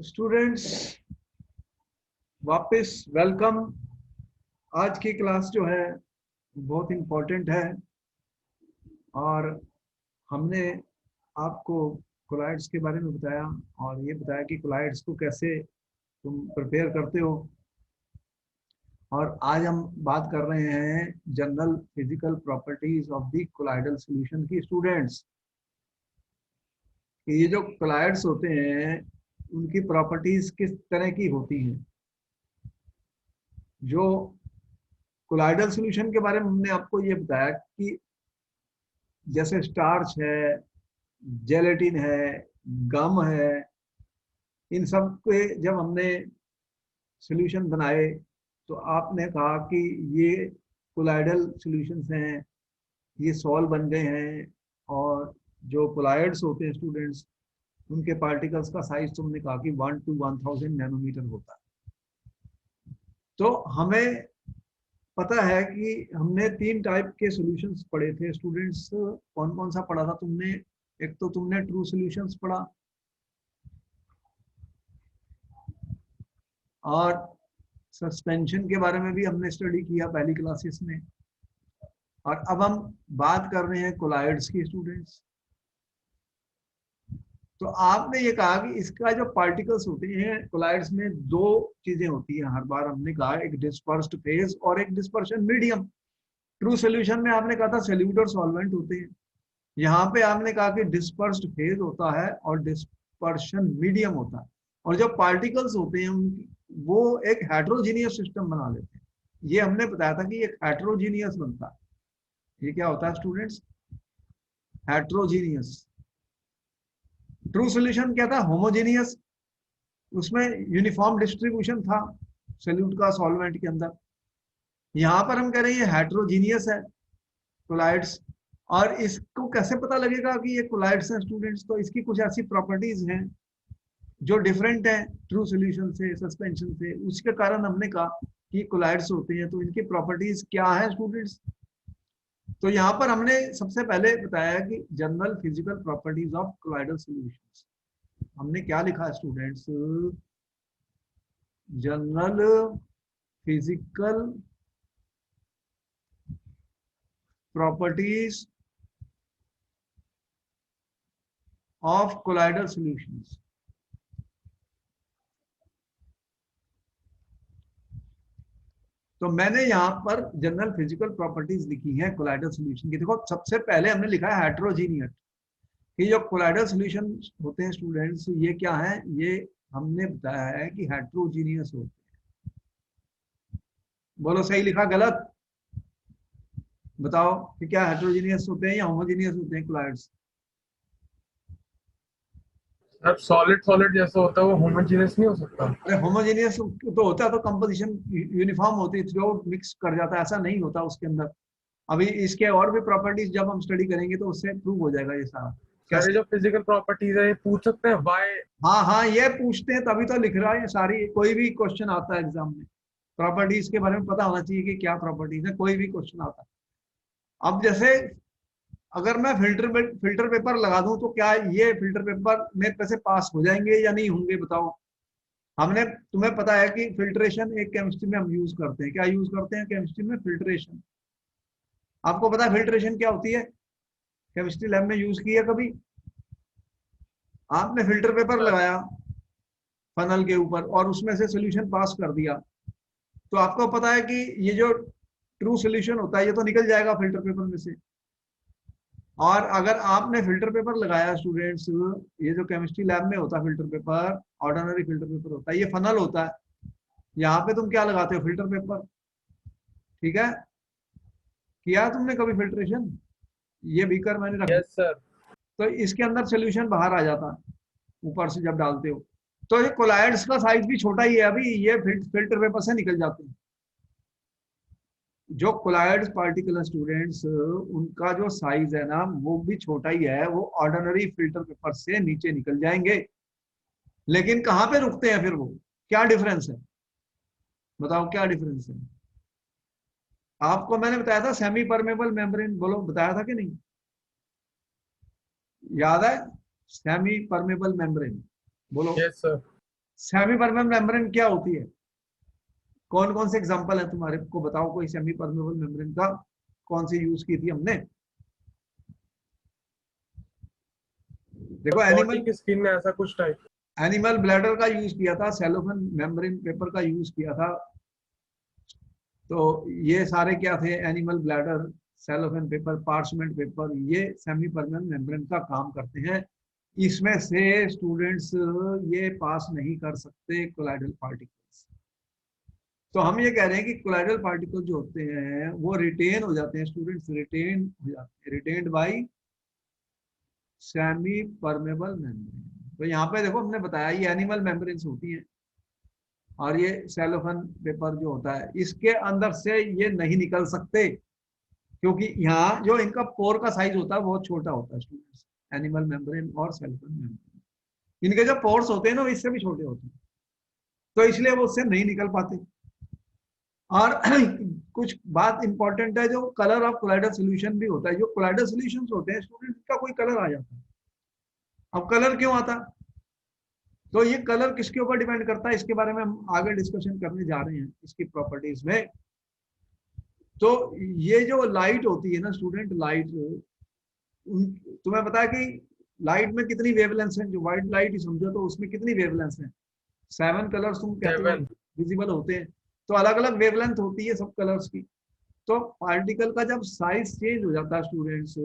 Students वापस welcome. आज की क्लास जो है बहुत इम्पोर्टेंट है और हमने आपको कोलाइड्स के बारे में बताया और ये बताया कि कोलाइड्स को कैसे तुम प्रिपेयर करते हो। और आज हम बात कर रहे हैं general physical properties of the colloidal solution की। स्टूडेंट्स, ये जो कोलाइड्स होते हैं उनकी प्रॉपर्टीज किस तरह की होती हैं। जो कोलाइडल सॉल्यूशन के बारे में हमने आपको ये बताया कि जैसे स्टार्च है, जेलेटिन है, गम है, इन सब के जब हमने सॉल्यूशन बनाए तो आपने कहा कि ये कोलाइडल सॉल्यूशंस हैं, ये सॉल्व बन गए हैं। और जो कोलाइड्स होते हैं स्टूडेंट्स, उनके पार्टिकल्स का साइज तुमने कहा कि 1 to 1000 नैनोमीटर होता है। तो हमें पता है कि हमने 3 टाइप के सॉल्यूशंस पढ़े थे स्टूडेंट्स। कौन कौन सा पढ़ा था तुमने? एक तो तुमने ट्रू सॉल्यूशंस पढ़ा और सस्पेंशन के बारे में भी हमने स्टडी किया पहली क्लासेस में। और अब हम बात कर रहे हैं कोलाइड्स की। स्टूडेंट्स, तो आपने ये कहा कि इसका जो पार्टिकल्स होते हैं कोलाइड्स में, 2 चीजें होती हैं। हर बार हमने कहा एक डिस्पर्स्ड फेज और एक डिस्पर्शन मीडियम। ट्रू सॉल्यूशन में आपने कहा था सॉल्यूट और सॉल्वेंट होते हैं। यहाँ पे आपने कहा कि डिस्पर्स्ड फेज होता है और डिस्पर्शन मीडियम होता है। और जो पार्टिकल्स होते हैं उनकी वो एक हेट्रोजीनियस सिस्टम बना लेते हैं। ये हमने बताया था कि एक हेट्रोजीनियस बनता है। ये क्या होता है स्टूडेंट्स? हेट्रोजीनियस। ट्रू सॉल्यूशन क्या था? होमोजीनियस। उसमें यूनिफॉर्म डिस्ट्रीब्यूशन था सॉल्यूट का सॉल्वेंट के अंदर। यहाँ पर हम कह रहे हैं हेट्रोजीनियस है कोलाइड्स। और इसको कैसे पता लगेगा कि ये कोलाइड्स हैं स्टूडेंट्स? तो इसकी कुछ ऐसी प्रॉपर्टीज हैं जो डिफरेंट है ट्रू सॉल्यूशन से, सस्पेंशन से। उसके कारण हमने कहा कि कोलाइड्स होते हैं। तो इनकी प्रॉपर्टीज क्या है स्टूडेंट्स? तो यहाँ पर हमने सबसे पहले बताया कि general physical properties of colloidal solutions. हमने क्या लिखा है students? General physical properties of colloidal solutions. तो मैंने यहाँ पर जनरल फिजिकल प्रॉपर्टीज लिखी हैं कोलाइडल सॉल्यूशन की। देखो, सबसे पहले हमने लिखा है हेट्रोजीनियस। कि जो कोलाइडल सॉल्यूशन होते हैं स्टूडेंट्स, ये क्या है? ये हमने बताया है कि हेट्रोजीनियस होते हैं। बोलो, सही लिखा गलत? बताओ कि क्या हेट्रोजीनियस होते हैं या होमोजीनियस होते हैं कोलाइड्स? अब सॉलिड सॉलिड जैसा होता है वो होमोजेनियस नहीं हो सकता। अरे होमोजीनियस तो होता है तो कंपोजिशन यूनिफॉर्म होती है, थ्रू आउट मिक्स कर जाता है। ऐसा नहीं होता उसके अंदर। अभी इसके और भी प्रॉपर्टीज जब हम स्टडी करेंगे तो उससे प्रूव हो जाएगा ये सारा। सर ये कैसे? जो फिजिकल प्रॉपर्टीज है ये पूछ सकते हैं वाई। हाँ हाँ, ये पूछते हैं तभी तो लिख रहा है ये सारी। कोई भी क्वेश्चन आता है एग्जाम में, प्रॉपर्टीज के बारे में पता होना चाहिए कि क्या प्रॉपर्टीज है। कोई भी क्वेश्चन आता है। अब जैसे अगर मैं फिल्टर पेपर लगा दूं तो क्या ये फिल्टर पेपर में पैसे पास हो जाएंगे या नहीं होंगे? बताओ। हमने, तुम्हें पता है कि फिल्ट्रेशन एक केमिस्ट्री में हम यूज करते हैं। क्या यूज करते हैं केमिस्ट्री में? फिल्ट्रेशन। आपको पता है फिल्ट्रेशन क्या होती है? केमिस्ट्री लैब में यूज की है कभी? आपने फिल्टर पेपर सर लगाया फनल के ऊपर और उसमें से सोल्यूशन पास कर दिया, तो आपको पता है कि ये जो ट्रू सोल्यूशन होता है ये तो निकल जाएगा फिल्टर पेपर में से। और अगर आपने फिल्टर पेपर लगाया स्टूडेंट्स, ये जो केमिस्ट्री लैब में होता है filter paper, ordinary filter paper होता है, ये फनल होता है। यहाँ पे तुम क्या लगाते हो? Filter paper. ठीक है? किया तुमने कभी फिल्ट्रेशन? ये बीकर मैंने रख यस दिया सर। तो इसके अंदर सोल्यूशन बाहर आ जाता है ऊपर से जब डालते हो। तो ये कोलाइड्स का साइज भी छोटा ही है। अभी ये फिल्टर पेपर से निकल जाते हैं। जो कोलाइड्स पार्टिकल स्टूडेंट्स, उनका जो साइज है ना वो भी छोटा ही है। वो ऑर्डिनरी फिल्टर पेपर से नीचे निकल जाएंगे। लेकिन कहाँ पे रुकते हैं फिर वो? क्या डिफरेंस है? बताओ क्या डिफरेंस है? आपको मैंने बताया था सेमी परमेबल मेम्ब्रेन। बोलो, बताया था कि नहीं? याद है? Semi permeable membrane. बोलो। Yes sir. Semi permeable membrane क्या होती है? कौन कौन से एग्जांपल है तुम्हारे को बताओ, कोई सेमी परमेबल मेम्ब्रेन का कौन सी यूज की थी हमने? देखो बॉडी एनिमल की स्किन में ऐसा कुछ टाइप। एनिमल ब्लैडर का यूज किया था, सेलोफेन मेम्ब्रेन पेपर का यूज किया था। तो ये सारे क्या थे? Animal bladder, cellophane paper, parchment paper, ये सेमी परमेबल मेम्ब्रेन का काम करते हैं। इसमें से स्टूडेंट्स ये पास नहीं कर सकते कोलाइडल पार्टिकल्स। तो हम ये कह रहे हैं कि कोलाइडल पार्टिकल जो होते हैं वो रिटेन हो जाते हैं, स्टूडेंट्स रिटेन हो जाते हैं, retained bye semi permeable membrane. तो यहाँ पे देखो हमने बताया ये एनिमल मेम्ब्रेन्स होती हैं, और ये सेलोफेन पेपर जो होता है इसके अंदर से ये नहीं निकल सकते, क्योंकि यहाँ जो इनका पोर का साइज होता है बहुत छोटा होता है स्टूडेंट्स, एनिमल मेम्ब्रेन और सेलोफेन मेम्ब्रेन। इनके जो पोर्स होते हैं ना वो इससे भी छोटे होते हैं, तो इसलिए वो उससे नहीं निकल पाते। और कुछ बात इंपॉर्टेंट है, जो कलर ऑफ कोलाइडल सोल्यूशन भी होता है, जो कोलाइडल सोल्यूशन होते हैं स्टूडेंट का कोई कलर आ जाता है। अब कलर क्यों आता है? तो ये कलर किसके ऊपर डिपेंड करता है, इसके बारे में हम आगे डिस्कशन करने जा रहे हैं इसकी प्रॉपर्टीज में। तो ये जो लाइट होती है ना स्टूडेंट, लाइट तुम्हें पता है कि लाइट में कितनी वेवलेंथ है? जो व्हाइट लाइट समझो तो उसमें कितनी वेवलेंथ है? 7 कलर्स तुम कहते हो 7। विजिबल होते हैं, तो अलग अलग वेवलेंथ होती है सब कलर्स की। तो पार्टिकल का जब साइज चेंज हो जाता है स्टूडेंट्स,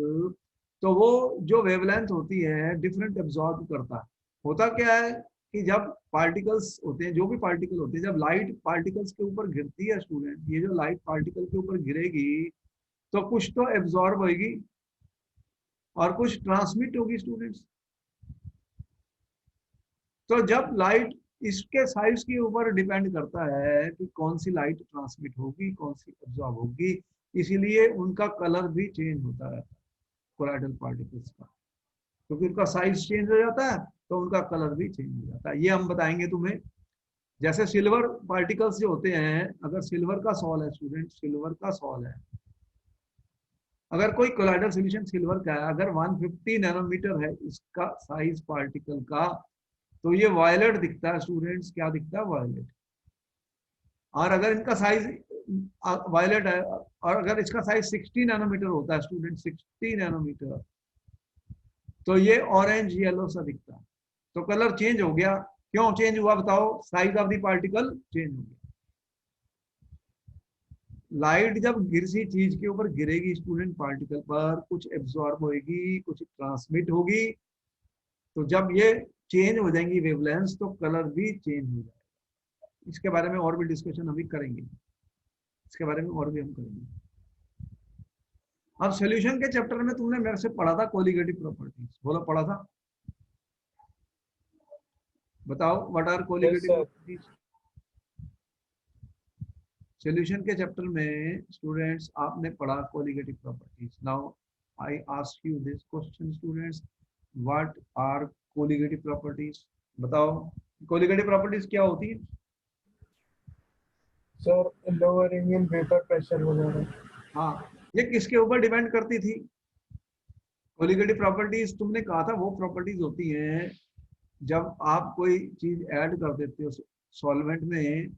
तो वो जो वेवलेंथ होती है डिफरेंट एब्जॉर्ब करता है। होता क्या है कि जब पार्टिकल्स होते हैं, जो भी पार्टिकल होते हैं, जब लाइट पार्टिकल्स के ऊपर गिरती है स्टूडेंट, ये जो लाइट पार्टिकल के ऊपर गिरेगी तो कुछ तो एब्जॉर्ब होगी और कुछ ट्रांसमिट होगी स्टूडेंट्स। तो जब लाइट, इसके साइज के ऊपर डिपेंड करता है कि कौन सी लाइट ट्रांसमिट होगी, कौन सी एब्जॉर्ब होगी, इसीलिए उनका कलर भी चेंज होता रहता है कोलाइडल पार्टिकल्स का। क्योंकि उनका साइज चेंज हो जाता है तो उनका कलर भी चेंज हो जाता है। ये हम बताएंगे तुम्हें। जैसे सिल्वर पार्टिकल्स जो होते हैं, अगर सिल्वर का सॉल है स्टूडेंट, सिल्वर का सॉल है, अगर कोई कोलाइडल सोल्यूशन सिल्वर का है, अगर 150 नैनोमीटर है इसका साइज पार्टिकल का, तो ये वायलेट दिखता है स्टूडेंट्स। क्या दिखता है? वायलेट। और अगर इनका साइज वायलेट है और अगर इसका साइज 60 नैनोमीटर होता है स्टूडेंट, 60 नैनोमीटर, तो ये ऑरेंज येलो सा दिखता है। तो कलर चेंज हो गया। क्यों चेंज हुआ बताओ? Size of the particle change हो गया। लाइट जब किसी चीज के ऊपर गिरेगी स्टूडेंट, पार्टिकल पर, कुछ एब्जॉर्ब होगी, कुछ ट्रांसमिट होगी, तो जब ये चेंज हो जाएंगी वेवलेंथ तो कलर भी चेंज हो जाएगा। इसके बारे में और भी डिस्कशन अभी करेंगे, इसके बारे में और भी हम करेंगे। अब सॉल्यूशन के चैप्टर में तुमने मेरे से पढ़ा था कोलिगेटिव प्रॉपर्टीज, बोलो पढ़ा था? बताओ what are yes colligative sir. Properties? Solution के चैप्टर में स्टूडेंट्स आपने पढ़ा colligative properties. Now I ask you this question students, what are colligative properties? बताओ कोलिगेटिव प्रॉपर्टीज क्या होती है? Sir lowering in vapour pressure वगैरह। हाँ, ये किसके ऊपर डिपेंड करती थी? कोलिगेटिव प्रॉपर्टीज तुमने कहा था वो प्रॉपर्टीज होती हैं जब आप कोई चीज ऐड कर देते हो सॉल्वेंट में,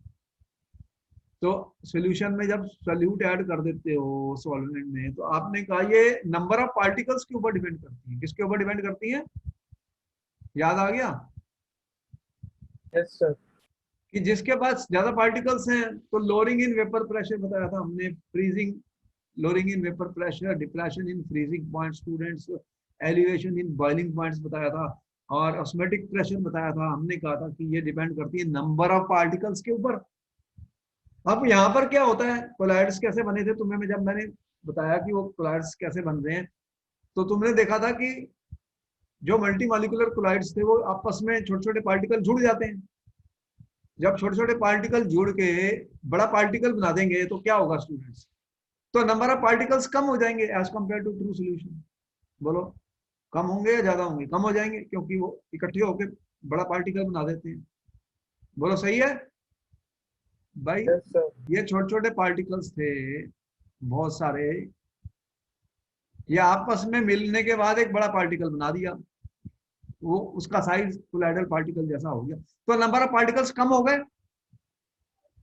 तो सॉल्यूशन में जब सॉल्यूट ऐड कर देते हो सॉल्वेंट में, तो आपने कहा ये नंबर ऑफ पार्टिकल्स के ऊपर डिपेंड करती है। किसके ऊपर डिपेंड करती है? याद आ गया यस सर। कि जिसके पास ज्यादा पार्टिकल्स हैं तो लोअरिंग इन वेपर प्रेशर बताया था हमने, freezing, lowering in vapour pressure, depression in freezing point students, elevation in boiling points बताया था, और ऑस्मेटिक प्रेशर बताया था। हमने कहा था कि ये डिपेंड करती है नंबर ऑफ पार्टिकल्स के ऊपर। अब यहाँ पर क्या होता है, कोलाइड्स कैसे बने थे तुम्हें जब मैंने बताया कि वो कोलाइड्स कैसे बन रहे हैं, तो तुमने देखा था कि जो मल्टी मॉलिक्यूलर कोलाइड्स थे वो आपस में छोटे छोटे पार्टिकल जुड़ जाते हैं। जब छोटे छोटे पार्टिकल जुड़ के बड़ा पार्टिकल बना देंगे तो क्या होगा स्टूडेंट्स? तो नंबर ऑफ पार्टिकल्स कम हो जाएंगे as compared to true solution. बोलो कम होंगे या ज्यादा होंगे? कम हो जाएंगे, क्योंकि वो इकट्ठे होकर बड़ा पार्टिकल बना देते हैं। बोलो सही है भाई? Yes sir. ये छोटे छोटे पार्टिकल्स थे बहुत सारे, ये आपस में मिलने के बाद एक बड़ा पार्टिकल बना दिया। वो उसका साइज कोलाइडल पार्टिकल जैसा हो गया, तो नंबर ऑफ पार्टिकल्स कम हो गए।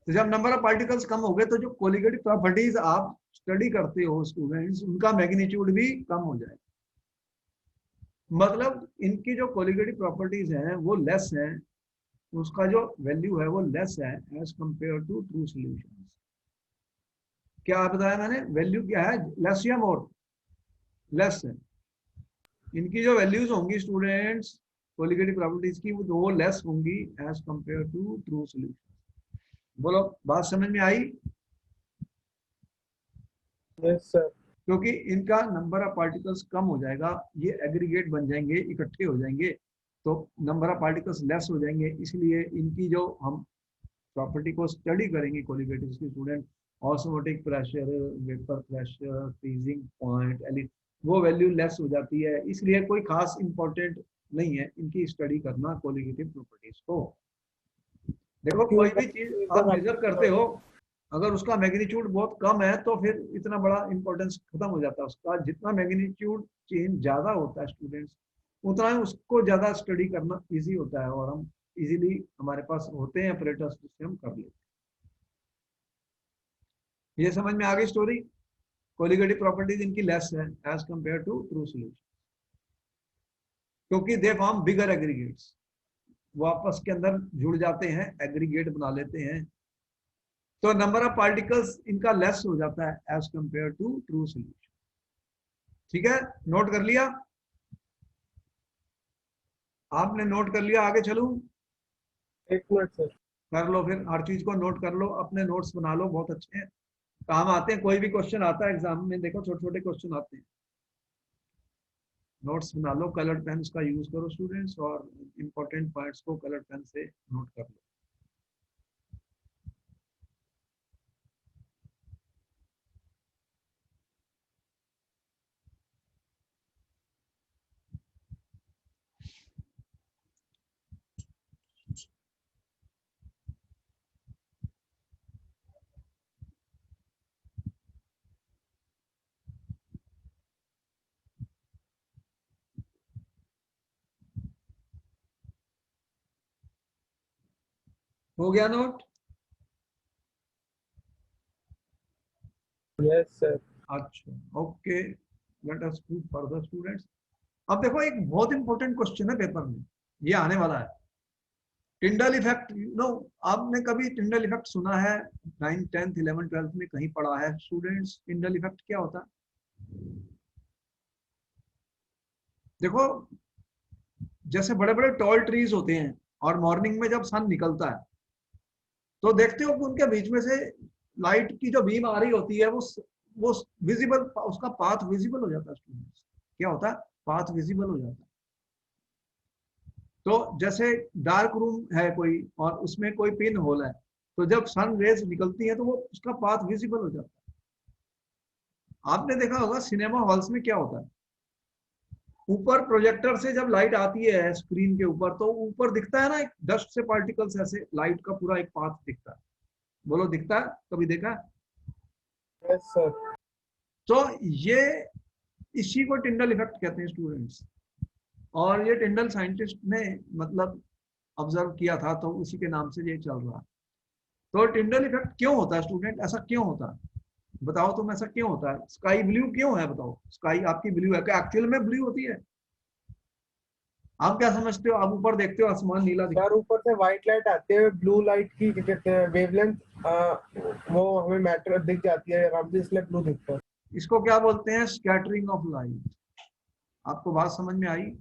तो जब नंबर ऑफ पार्टिकल्स कम हो गए तो जो कोलिगेटिव प्रॉपर्टीज आप स्टडी करते हो स्टूडेंट्स, उनका मैग्नीट्यूड भी कम हो जाएगा। मतलब इनकी जो कोलिगेटिव प्रॉपर्टीज हैं वो लेस हैं, उसका जो वैल्यू है वो लेस है as compared to true solutions. क्या बताया मैंने, वैल्यू क्या है, लेस या मोर, लेस है। इनकी जो वैल्यूज होंगी स्टूडेंट्स कोलिगेटिव प्रॉपर्टीज की, वो लेस होंगी as compared to true solution. बोलो बात समझ में आई? Yes sir. क्योंकि इनका नंबर ऑफ पार्टिकल्स कम हो जाएगा, ये एग्रीगेट बन जाएंगे, इकट्ठे हो जाएंगे, तो नंबर ऑफ पार्टिकल्स लेस हो जाएंगे, इसलिए इनकी जो हम प्रॉपर्टी को स्टडी करेंगे कोलिगेटिव्स की student, osmotic pressure, vapour pressure, freezing point, वो वैल्यू लेस हो जाती है, इसलिए कोई खास इंपॉर्टेंट नहीं है इनकी स्टडी करना कोलिगेटिव प्रॉपर्टीज को। देखो कोई भी चीज आप मेजर करते हो, अगर उसका मैग्नीट्यूड बहुत कम है तो फिर इतना बड़ा इंपॉर्टेंस खत्म हो जाता है उसका। जितना मैग्नीट्यूड चेंज ज्यादा होता है स्टूडेंट्स, उतना ही उसको ज्यादा स्टडी करना इजी होता है, और हम इजीली हमारे पास होते हैं ऑपरेटर्स जिससे हम कर लेते हैं। ये समझ में आ गई स्टोरी? कोलिगेटिव प्रॉपर्टीज इनकी लेस है as compared to true solution, क्योंकि दे फॉर्म बिगर एग्रीगेट्स, वो आपस के अंदर जुड़ जाते हैं, एग्रीगेट बना लेते हैं, तो नंबर ऑफ पार्टिकल्स इनका लेस हो जाता है as compared to true solution. ठीक है, नोट कर लिया आपने? नोट कर लिया, आगे चलूं? एक मिनट सर। कर लो फिर, हर चीज को नोट कर लो, अपने नोट्स बना लो, बहुत अच्छे हैं, काम आते हैं। कोई भी क्वेश्चन आता है एग्जाम में, देखो छोटे छोटे क्वेश्चन आते हैं, नोट्स बना लो, कलर पेन का यूज करो स्टूडेंट्स, और इंपॉर्टेंट पॉइंट्स को कलर पेन से नोट कर लो। हो गया नोट? Yes sir. अच्छा, okay, let us move further students. अब देखो एक बहुत इंपॉर्टेंट क्वेश्चन है पेपर में, ये आने वाला है, टिंडल इफेक्ट। नो, आपने कभी टिंडल इफेक्ट सुना है? 9th 10th 11th 12th में कहीं पढ़ा है स्टूडेंट्स टिंडल इफेक्ट क्या होता है? देखो जैसे बड़े बड़े टॉल ट्रीज होते हैं, और मॉर्निंग में जब सन निकलता है तो देखते हो कि उनके बीच में से लाइट की जो बीम आ रही होती है वो विजिबल, उसका पाथ विजिबल हो जाता है स्टूडेंट्स। क्या होता है? पाथ विजिबल हो जाता है। तो जैसे डार्क रूम है कोई, और उसमें कोई पिन होल है, तो जब सन रेज निकलती है तो वो उसका पाथ विजिबल हो जाता है। आपने देखा होगा सिनेमा हॉल्स में क्या होता है, ऊपर प्रोजेक्टर से जब लाइट आती है स्क्रीन के ऊपर, तो ऊपर दिखता है ना एक डस्ट से पार्टिकल्स, ऐसे लाइट का पूरा एक पाथ दिखता है। बोलो दिखता है? कभी देखा है? Yes sir. तो ये इसी को टिंडल इफेक्ट कहते हैं स्टूडेंट्स, और ये टिंडल साइंटिस्ट ने मतलब ऑब्जर्व किया था, तो उसी के नाम से ये चल रहा है। तो टिंडल इफेक्ट क्यों होता है स्टूडेंट, ऐसा क्यों होता है? बताओ तुम, ऐसा क्यों होता है? स्काई ब्लू क्यों है? बताओ, स्काई आपकी ब्लू है क्या? एक्चुअल में ब्लू होती है? आप क्या समझते हो? आप ऊपर देखते हो आसमान नीला दिखता सर ऊपर से व्हाइट लाइट आती है, ब्लू लाइट की क्या कहते हैं वेवलेंथ, वो हमें मैटर दिख जाती है आराम, इसलिए ब्लू दिखता है। है, इसको क्या बोलते हैं? Scattering of light. आपको बात समझ में आई?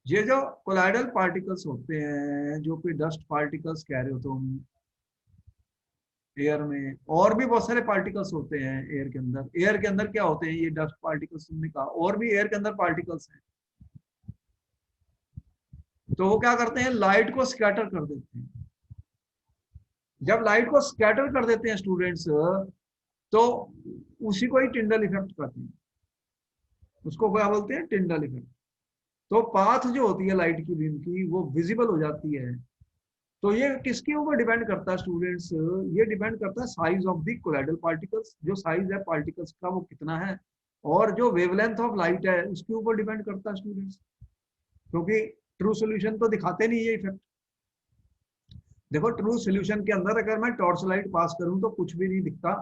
ये जो कोलाइडल पार्टिकल्स होते हैं, जो कि डस्ट पार्टिकल्स कह रहे हो तुम, एयर में और भी बहुत सारे पार्टिकल्स होते हैं एयर के अंदर। एयर के अंदर क्या होते हैं? ये डस्ट पार्टिकल्स तुमने कहा, और भी एयर के अंदर पार्टिकल्स हैं, तो वो क्या करते हैं? लाइट को स्कैटर कर देते हैं। जब लाइट को स्कैटर कर देते हैं स्टूडेंट्स, तो उसी को ही टिंडल इफेक्ट कहते हैं। उसको क्या बोलते हैं? Tyndall effect. तो पाथ जो होती है लाइट की बीम की, वो विजिबल हो जाती है। तो ये किसके ऊपर डिपेंड करता है स्टूडेंट्स? ये डिपेंड करता है size of the colloidal particles. जो साइज है पार्टिकल्स का वो कितना है, और जो वेवलेंथ ऑफ लाइट है उसके ऊपर डिपेंड करता है स्टूडेंट्स, क्योंकि ट्रू सोल्यूशन तो दिखाते नहीं ये इफेक्ट। देखो ट्रू सोल्यूशन के अंदर अगर मैं टॉर्च लाइट पास करूं तो कुछ भी नहीं दिखता,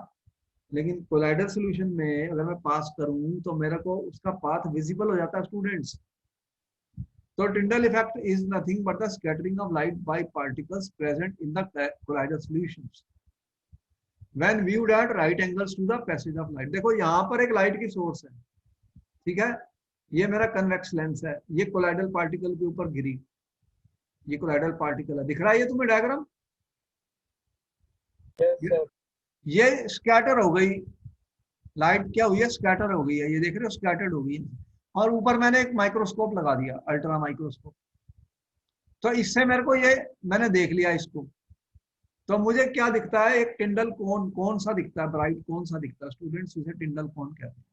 लेकिन कोलाइडल सोल्यूशन में अगर मैं पास करूं तो मेरे को उसका पाथ विजिबल हो जाता है स्टूडेंट्स। तो Tyndall effect is nothing but the scattering of light by particles present in the colloidal solutions when viewed at right angles to the passage of light। देखो यहाँ पर एक लाइट की सोर्स है, ठीक है, ये मेरा कन्वेक्स लेंस है, ये कोलाइडल पार्टिकल के ऊपर गिरी, ये कोलाइडल पार्टिकल है, दिख रहा है ये तुम्हें डायग्राम? ये स्कैटर हो गई लाइट, क्या हुई है, स्कैटर हो गई है, ये देख रहे हो स्कैटर्ड हो गई है, और ऊपर मैंने एक माइक्रोस्कोप लगा दिया, अल्ट्रा माइक्रोस्कोप। तो इससे मेरे को ये मैंने देख लिया इसको, तो मुझे क्या दिखता है, एक टिंडल कोन, कौन सा दिखता है, ब्राइट कौन सा दिखता है स्टूडेंट्स, उसे टिंडल कोन कहते हैं।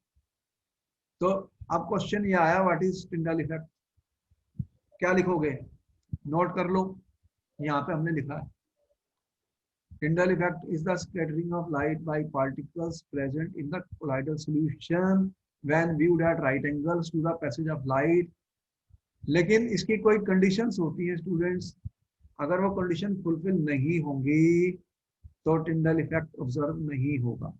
तो अब क्वेश्चन ये आया, व्हाट इज टिंडल इफेक्ट, क्या लिखोगे, नोट कर लो, यहाँ पे हमने लिखा है Tyndall effect is the scattering of light by particles present in the colloidal solution when viewed at right angles to the passage of light। लेकिन इसकी कोई कंडीशंस होती हैं स्टूडेंट्स, अगर वो कंडीशन फुलफिल नहीं होंगी तो Tyndall effect ऑब्जर्व नहीं होगा।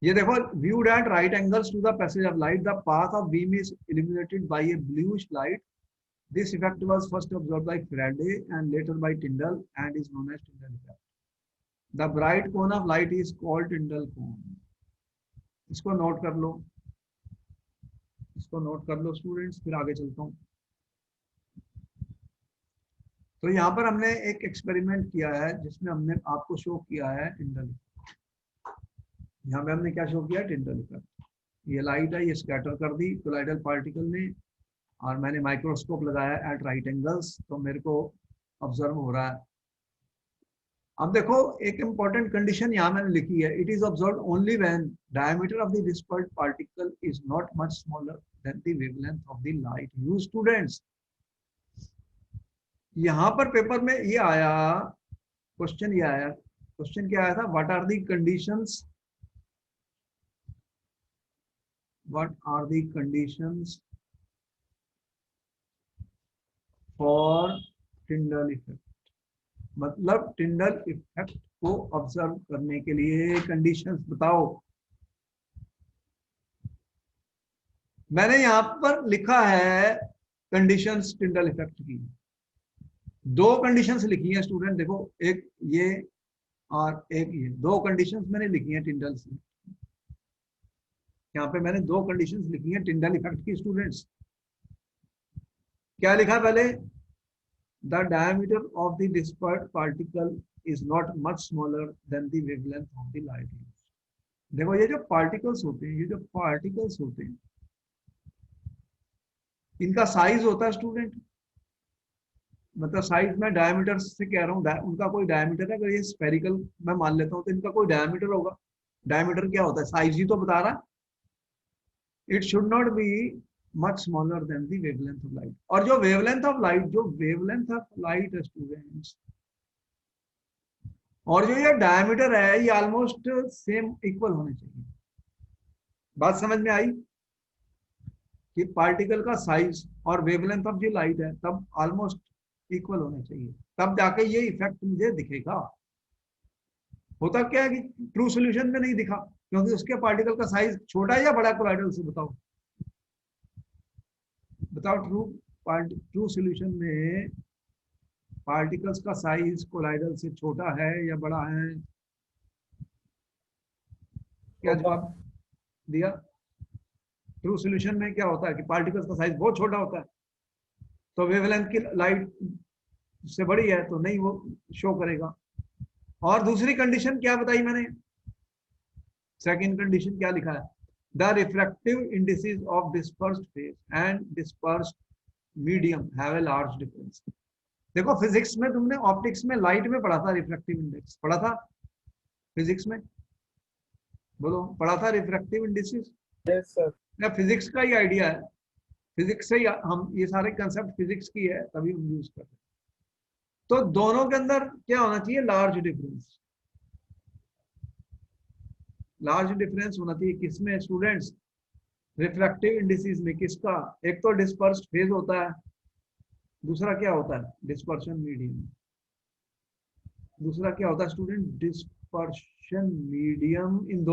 ये देखो, viewed at right angles to the passage of light, the path of beam is illuminated by a bluish light। This effect was first observed by Faraday and later by Tyndall and is known as Tyndall effect। The bright cone of light is called Tyndall cone। इसको note कर लो, इसको note कर लो students, फिर आगे चलता हूँ। तो यहाँ पर हमने एक एक्सपेरिमेंट किया है जिसमें हमने आपको शो किया है टिंडल, यहाँ पे हमने क्या शो किया, टिंडल इफेक्ट। ये लाइट है, ये स्कैटर कर दी कोलाइडल पार्टिकल ने, और मैंने माइक्रोस्कोप लगाया एट राइट एंगल्स, तो मेरे को ऑब्जर्व हो रहा है। अब देखो एक इंपॉर्टेंट कंडीशन यहाँ मैंने लिखी है, it is observed only when diameter of the dispersed particle is not much smaller than the wavelength of the light used. Students यहाँ पर पेपर में ये आया, क्वेश्चन ये आया, क्वेश्चन क्या आया था, what are the conditions, what are the conditions for Tyndall effect, मतलब टिंडल इफेक्ट को ऑब्जर्व करने के लिए कंडीशंस बताओ। मैंने यहां पर लिखा है कंडीशंस टिंडल इफेक्ट की, दो कंडीशंस लिखी हैं स्टूडेंट, देखो एक ये और एक ये, दो कंडीशंस मैंने लिखी हैं टिंडल से, यहाँ पे मैंने दो कंडीशंस लिखी हैं टिंडल इफेक्ट की स्टूडेंट्स। क्या लिखा पहले, the diameter of the dispersed particle is not much smaller than the wavelength of the light। देखो ये जो पार्टिकल्स होते हैं, ये जो पार्टिकल्स होते हैं, इनका साइज होता है स्टूडेंट, मतलब साइज में डायमीटर से कह रहा हूँ, उनका कोई डायमीटर है, अगर ये स्फेरिकल मैं मान लेता हूँ तो इनका कोई डायमीटर होगा। डायमीटर क्या होता है, साइज ही तो बता रहा है। It should not be much smaller than the wavelength of light। और जो wavelength of light, जो wavelength of light है स्टूडेंट्स, और जो ये डायमीटर है, ये ऑलमोस्ट सेम इक्वल होने चाहिए। बात समझ में आई कि पार्टिकल का साइज और वेवलेंथ ऑफ जो लाइट है तब ऑलमोस्ट इक्वल होने चाहिए, तब जाके ये इफेक्ट मुझे दिखेगा। होता क्या है कि ट्रू सोल्यूशन में नहीं दिखा, क्योंकि उसके पार्टिकल का साइज छोटा है या बड़ा कोलाइडल से, बताओ बताओ, ट्रू सॉल्यूशन में पार्टिकल्स का साइज कोलाइडल से छोटा है या बड़ा है, क्या जवाब दिया? ट्रू सॉल्यूशन में क्या होता है कि पार्टिकल्स का साइज बहुत छोटा होता है, तो वेवलेंथ की लाइट से बड़ी है तो नहीं वो शो करेगा। और दूसरी कंडीशन क्या बताई मैंने, सेकंड कंडीशन क्या लिखा है, the refractive indices of dispersed phase and dispersed medium have a large difference। देखो फिजिक्स में तुमने ऑप्टिक्स में लाइट में पढ़ा था, रिफ्रैक्टिव इंडेक्स पढ़ा था फिजिक्स में, बोलो पढ़ा था refractive indices? Yes sir. Physics का ही आइडिया है, फिजिक्स से ही हम ये सारे कंसेप्ट फिजिक्स की है तभी हम यूज करते हैं। तो दोनों के अंदर क्या होना चाहिए, लार्ज डिफरेंस। लार्ज डिफरेंस होना चाहिए किसमें स्टूडेंट्स? रिफ्रैक्टिव इंडिसेस में। किसका? एक तो डिस्पर्स्ड फेज होता है, दूसरा क्या होता है? Dispersion medium. दूसरा क्या होता है स्टूडेंट? Dispersion medium. इन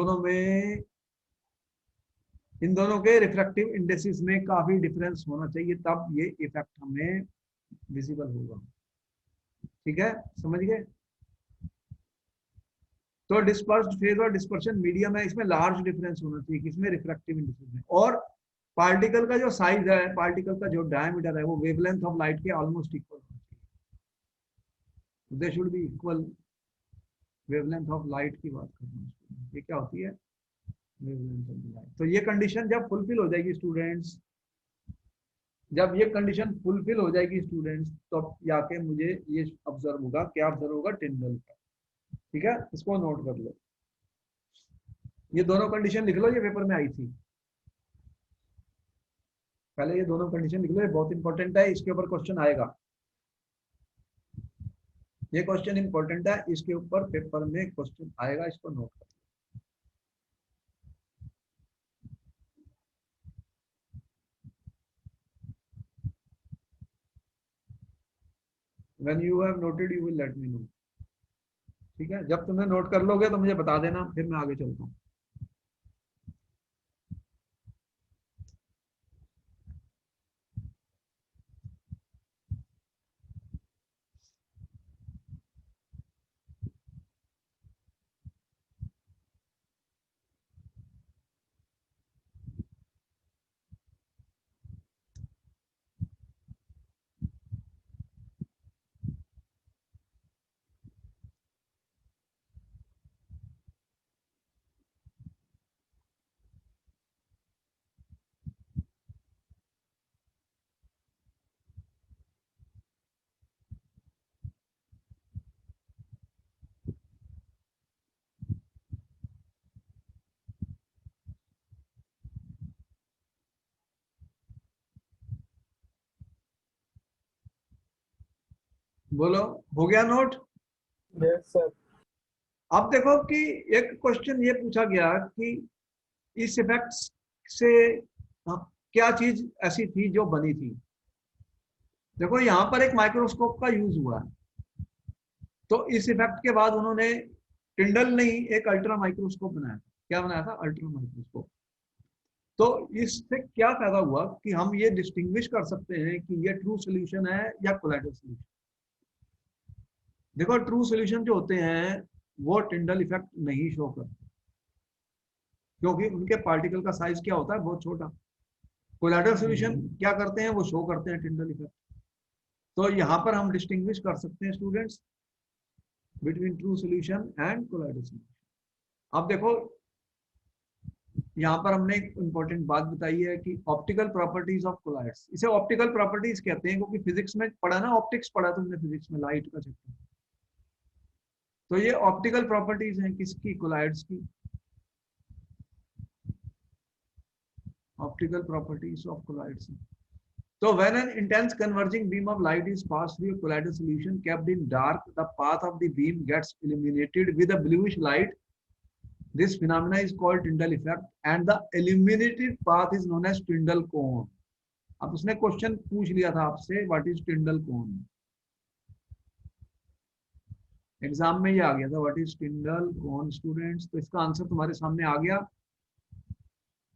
दोनों के रिफ्रैक्टिव इंडेक्सेस में काफी डिफरेंस होना चाहिए, तब ये इफेक्ट हमें विजिबल होगा। ठीक है, समझ गए? तो डिस्पर्स्ड फेज और डिस्पर्शन मीडियम है, इसमें लार्ज डिफरेंस होना चाहिए किसमें? रिफ्रैक्टिव इंडेक्सेस में। और पार्टिकल का जो साइज है, पार्टिकल का जो डायमीटर है, वो वेवलेंथ ऑफ लाइट के ऑलमोस्ट इक्वल होना चाहिए। They should be equal wavelength of light की बात कर रहा हूँ। ये क्या होती है? Wavelength of light. तो ये कंडीशन जब फुलफिल हो जाएगी स्टूडेंट्स, जब ये कंडीशन फुलफिल हो जाएगी स्टूडेंट्स, तो जाके मुझे ये ऑब्जर्व होगा। क्या ऑब्जर्व होगा? टिंडल का। ठीक है, इसको नोट कर लो। ये दोनों कंडीशन लिख लो, ये पेपर में आई थी। पहले ये दोनों कंडीशन लिख लो, ये बहुत इंपॉर्टेंट है, इसके ऊपर क्वेश्चन आएगा। ये क्वेश्चन इंपॉर्टेंट है, इसके ऊपर पेपर में क्वेश्चन आएगा, इसको नोट कर। When you have noted, you will let me know. ठीक है, जब तुमने नोट कर लोगे तो मुझे बता देना, फिर मैं आगे चलता हूँ। बोलो, हो गया नोट? Yes sir. अब देखो कि एक क्वेश्चन ये पूछा गया कि इस इफेक्ट से क्या चीज ऐसी थी जो बनी थी। देखो यहाँ पर एक माइक्रोस्कोप का यूज हुआ है, तो इस इफेक्ट के बाद उन्होंने टिंडल नहीं, एक अल्ट्रा माइक्रोस्कोप बनाया। क्या बनाया था? Ultra microscope. तो इससे क्या फायदा हुआ कि हम ये डिस्टिंग्विश कर सकते हैं कि ये ट्रू सोल्यूशन है या कोलाइडल सोल्यूशन। देखो, ट्रू सोल्यूशन जो होते हैं वो टिंडल इफेक्ट नहीं शो करते, क्योंकि उनके पार्टिकल का साइज क्या होता है? बहुत छोटा। कोलाइडल सोल्यूशन क्या करते हैं? वो शो करते हैं टिंडल इफेक्ट। तो यहाँ पर हम डिस्टिंग्विश कर सकते हैं students between true solution and colloidal solution. अब देखो, यहाँ पर हमने एक इंपॉर्टेंट बात बताई है कि ऑप्टिकल प्रॉपर्टीज ऑफ कोलाइड्स। इसे ऑप्टिकल प्रॉपर्टीज कहते हैं, क्योंकि फिजिक्स में पढ़ा ना, ऑप्टिक्स पढ़ा तुमने फिजिक्स में, लाइट का चैप्टर। तो ये ऑप्टिकल प्रॉपर्टीज हैं किसकी? कोलाइड्स की। Optical properties of colloids. So when an intense converging beam of light is passed through a colloidal solution kept in dark, the path of the beam gets illuminated with a bluish light. This phenomena is called Tyndall effect, and the illuminated path is known as Tyndall cone. अब उसने question पूछ लिया था आपसे, what is टिंडल cone. Exam में ये आ गया था, व्हाट इज टिंडल कोन स्टूडेंट्स। तो इसका आंसर तुम्हारे सामने आ गया।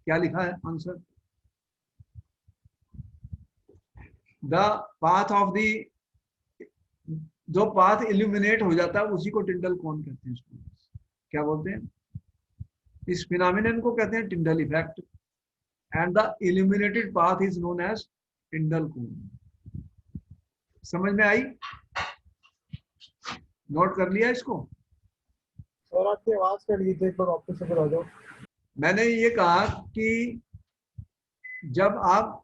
क्या लिखा है answer? The path of the, जो पाथ इल्यूमिनेट हो जाता है उसी को टिंडल कोन कहते हैं स्टूडेंट्स। क्या बोलते हैं? इस फिनोमिनन को कहते हैं Tyndall effect, and the illuminated path is known as Tyndall cone. समझ में आई? नोट कर लिया इसको? सर आपकी आवाज कट गई थी, एक बार वापस से बता दो। मैंने ये कहा कि जब आप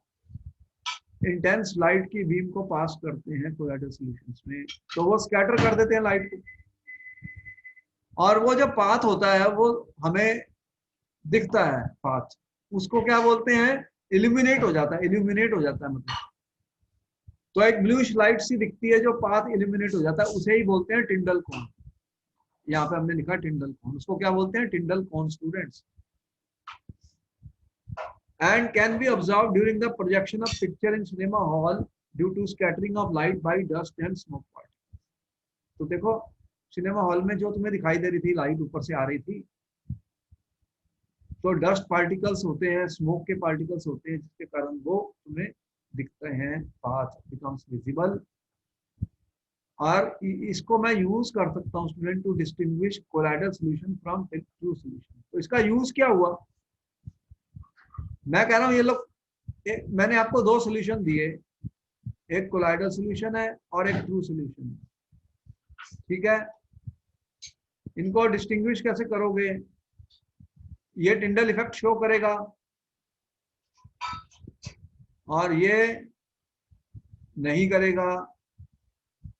इंटेंस लाइट की बीम को पास करते हैं कोलाइडल सॉल्यूशंस में, तो वो स्कैटर कर देते हैं लाइट को, और वो जो पाथ होता है वो हमें दिखता है पाथ, उसको क्या बोलते हैं? इल्यूमिनेट हो जाता है। इल्यूमिनेट हो जाता है मतलब, तो एक ब्लूइश लाइट सी दिखती है जो पाथ इल्यूमिनेट हो जाता है, उसे ही बोलते हैं टिंडल कोन। यहाँ पे हमने लिखा टिंडल कोन, उसको क्या बोलते हैं? टिंडल कोन students. And can be observed during the projection of picture in cinema hall due to scattering of light by dust and smoke particles. तो देखो सिनेमा हॉल में जो तुम्हें दिखाई दे रही थी लाइट ऊपर से आ रही थी, तो डस्ट पार्टिकल्स होते हैं, स्मोक के पार्टिकल्स होते हैं, जिसके कारण वो तुम्हें दिखते हैं, पाथ बिकम्स विजिबल। और इसको मैं यूज कर सकता हूँ student to distinguish colloidal solution from true solution. तो इसका यूज क्या हुआ? मैं कह रहा हूँ ये लोग, मैंने आपको दो सॉल्यूशन दिए, एक कोलाइडल सॉल्यूशन है और एक ट्रू सॉल्यूशन है, ठीक है। इनको डिस्टिंग्विश कैसे करोगे? ये टिंडल इफेक्ट शो करेगा और ये नहीं करेगा,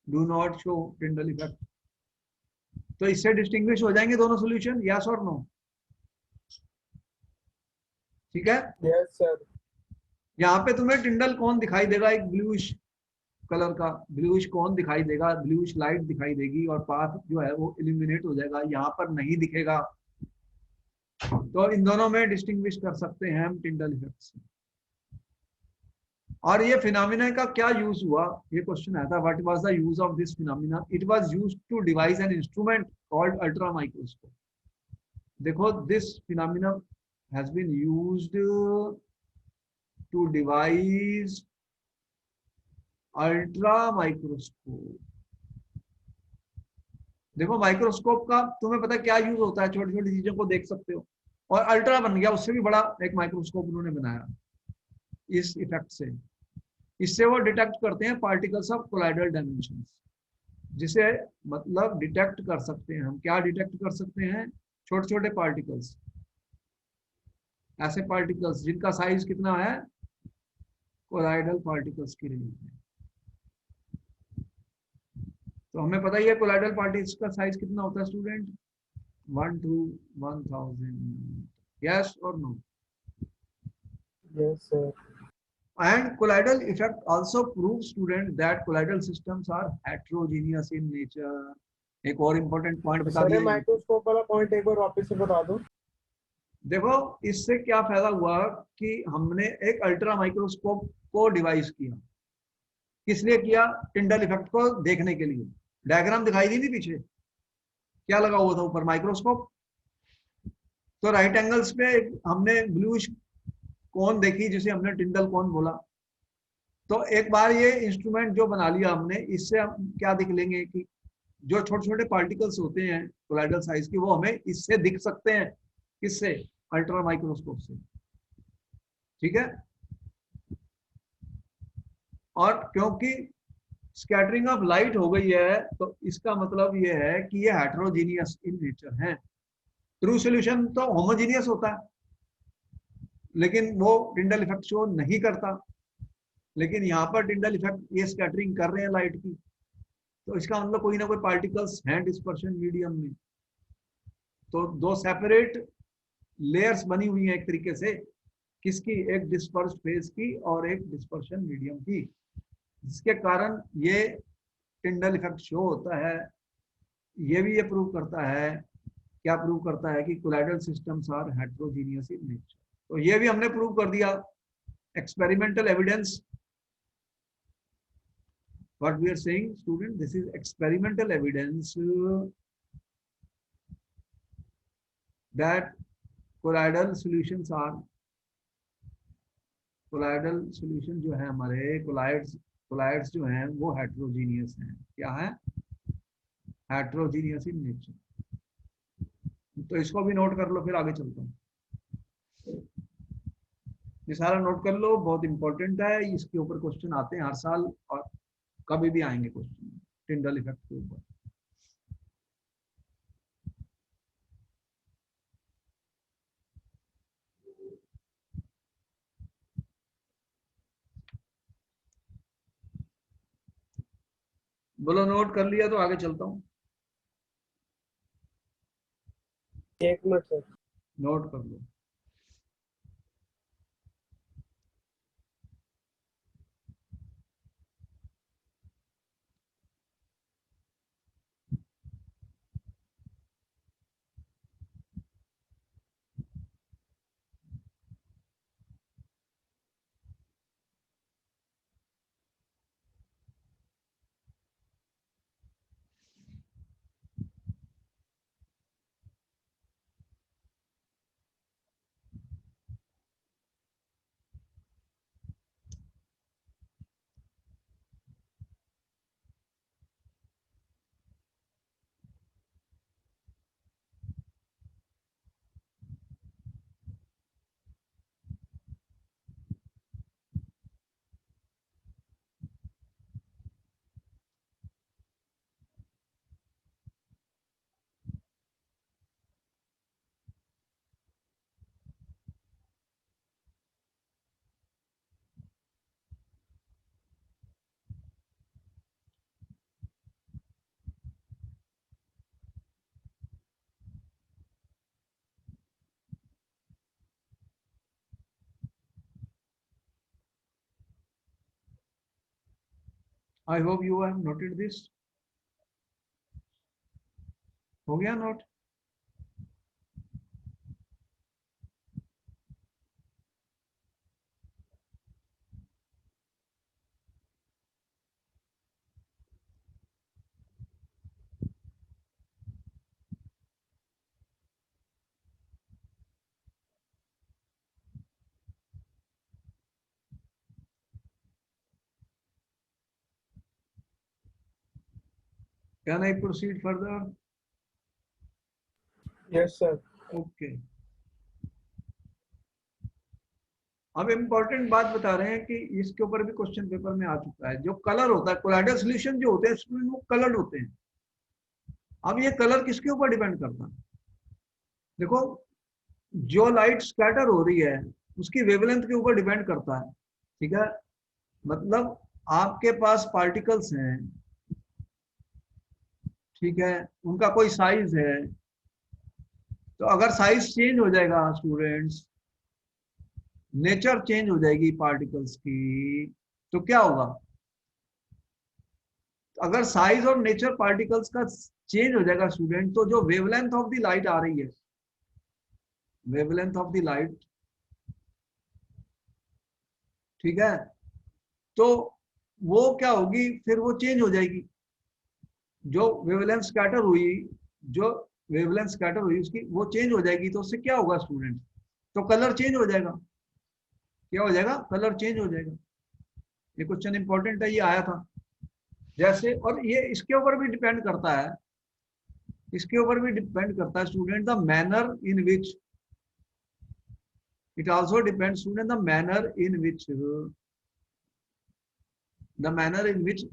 do not show Tyndall effect. तो इससे डिस्टिंग्विश हो जाएंगे दोनों सॉल्यूशन, यस और नो? ठीक है। Yes sir. यहाँ पे तुम्हें टिंडल कौन दिखाई देगा? एक ब्लूइश कलर का ब्लूइश कौन दिखाई देगा, ब्लूइश लाइट दिखाई देगी और पाथ जो है वो इल्यूमिनेट हो जाएगा, यहाँ पर नहीं दिखेगा। तो इन दोनों में डिस्टिंग्विश कर सकते हैं हम टिंडल इफेक्ट से। और ये फिनोमिना का क्या यूज हुआ, ये क्वेश्चन आया था, what was the use of this phenomena? It was used to devise an instrument called ultra microscope. देखो this phenomena has been used to devise ultra microscope. देखो माइक्रोस्कोप का तुम्हें पता है क्या यूज होता है? छोटी छोटी चीजों को देख सकते हो, और अल्ट्रा बन गया, उससे भी बड़ा एक माइक्रोस्कोप उन्होंने बनाया इस इफेक्ट से। इससे वो डिटेक्ट करते हैं पार्टिकल्स ऑफ कोलाइडल डायमेंशन, जिसे मतलब डिटेक्ट कर सकते हैं हम। क्या डिटेक्ट कर सकते हैं? छोटे छोटे पार्टिकल्स, ऐसे पार्टिकल्स जिनका साइज कितना है कोलाइडल पार्टिकल्स की रेंज में। तो हमें पता ही है कोलाइडल पार्टिकल्स का साइज कितना होता है स्टूडेंट, 1 to 1000। यस और no? Yes sir. And colloidal effect also proves student that colloidal systems are heterogeneous in nature. एक और इम्पोर्टेंट पॉइंट बता सर दिया। माइक्रोस्कोप वाला पॉइंट एक बार वापस से बता दो। देखो इससे क्या फायदा हुआ कि हमने एक अल्ट्रा माइक्रोस्कोप को डिवाइस किया। किस लिए किया? टिंडल इफेक्ट को देखने के लिए। डायग्राम दिखाई दी नहीं पीछे, क्या लगा हुआ था ऊपर? माइक्रोस्कोप। तो राइट एंगल्स पे हमने ब्लूइश कौन देखी, जिसे हमने टिंडल कौन बोला। तो एक बार ये इंस्ट्रूमेंट जो बना लिया हमने, इससे हम क्या देख लेंगे कि जो छोटे छोटे पार्टिकल्स होते हैं कोलाइडल साइज की, वो हमें इससे दिख सकते हैं। किससे? अल्ट्रा माइक्रोस्कोप से। ठीक है। और क्योंकि स्कैटरिंग ऑफ लाइट हो गई है, तो इसका मतलब ये है कि ये हेटेरोजीनियस इन नेचर है। ट्रू सॉल्यूशन तो होमोजीनियस होता है, लेकिन वो टिंडल इफेक्ट शो नहीं करता। लेकिन यहाँ पर टिंडल इफेक्ट ये स्कैटरिंग कर रहे हैं लाइट की, तो इसका मतलब कोई ना कोई पार्टिकल्स हैं डिस्पर्शन मीडियम में। तो दो सेपरेट लेयर्स बनी हुई हैं एक तरीके से, किसकी? एक डिस्पर्स फेज की और एक डिस्पर्शन मीडियम की, जिसके कारण ये टिंडल इफेक्ट शो होता है। ये भी ये प्रूव करता है, क्या प्रूव करता है? कि colloidal systems are heterogeneous in nature. तो ये भी हमने प्रूव कर दिया, experimental evidence. What we are saying, student, this is experimental evidence that colloidal solutions are, colloidal solution जो है हमारे colloids जो हैं वो heterogeneous हैं। क्या है? heterogeneous in nature। तो इसको भी नोट कर लो, फिर आगे चलता हूँ। ये सारा नोट कर लो, बहुत इंपॉर्टेंट है, इसके ऊपर क्वेश्चन आते हैं हर साल और कभी भी आएंगे क्वेश्चन टिंडल इफेक्ट के ऊपर। बोलो नोट कर लिया? तो आगे चलता हूँ। एक मिनट सर। नोट कर लो। I hope you have noted this. हो गया note? Can I proceed further? Yes sir. Okay. अब इम्पोर्टेंट बात बता रहे हैं कि इसके ऊपर भी क्वेश्चन पेपर में आ चुका है। जो कलर होता है, कोलाइडल सॉल्यूशन जो होते हैं स्टूडेंट, वो कलर्ड होते हैं। अब ये कलर किसके ऊपर डिपेंड करता है? देखो, जो लाइट स्कैटर हो रही है उसकी वेवलेंथ के ऊपर डिपेंड करता है। ठीक है, मतलब आपके पास पार्टिकल्स हैं, ठीक है, उनका कोई साइज है, तो अगर साइज चेंज हो जाएगा स्टूडेंट्स, नेचर चेंज हो जाएगी पार्टिकल्स की, तो क्या होगा? अगर साइज और नेचर पार्टिकल्स का चेंज हो जाएगा स्टूडेंट, तो जो वेवलेंथ ऑफ द लाइट आ रही है, वेवलेंथ ऑफ द लाइट, ठीक है, तो वो क्या होगी, फिर वो चेंज हो जाएगी। जो वेवलेंथ स्कैटर हुई, जो वेवलेंथ स्कैटर हुई उसकी वो चेंज हो जाएगी, तो उससे क्या होगा स्टूडेंट? तो कलर चेंज हो जाएगा। क्या हो जाएगा? कलर चेंज हो जाएगा। ये क्वेश्चन इंपॉर्टेंट है, ये आया था। जैसे, और ये इसके ऊपर भी डिपेंड करता है, इसके ऊपर भी डिपेंड करता है student, the manner in which, it also depends student the manner in which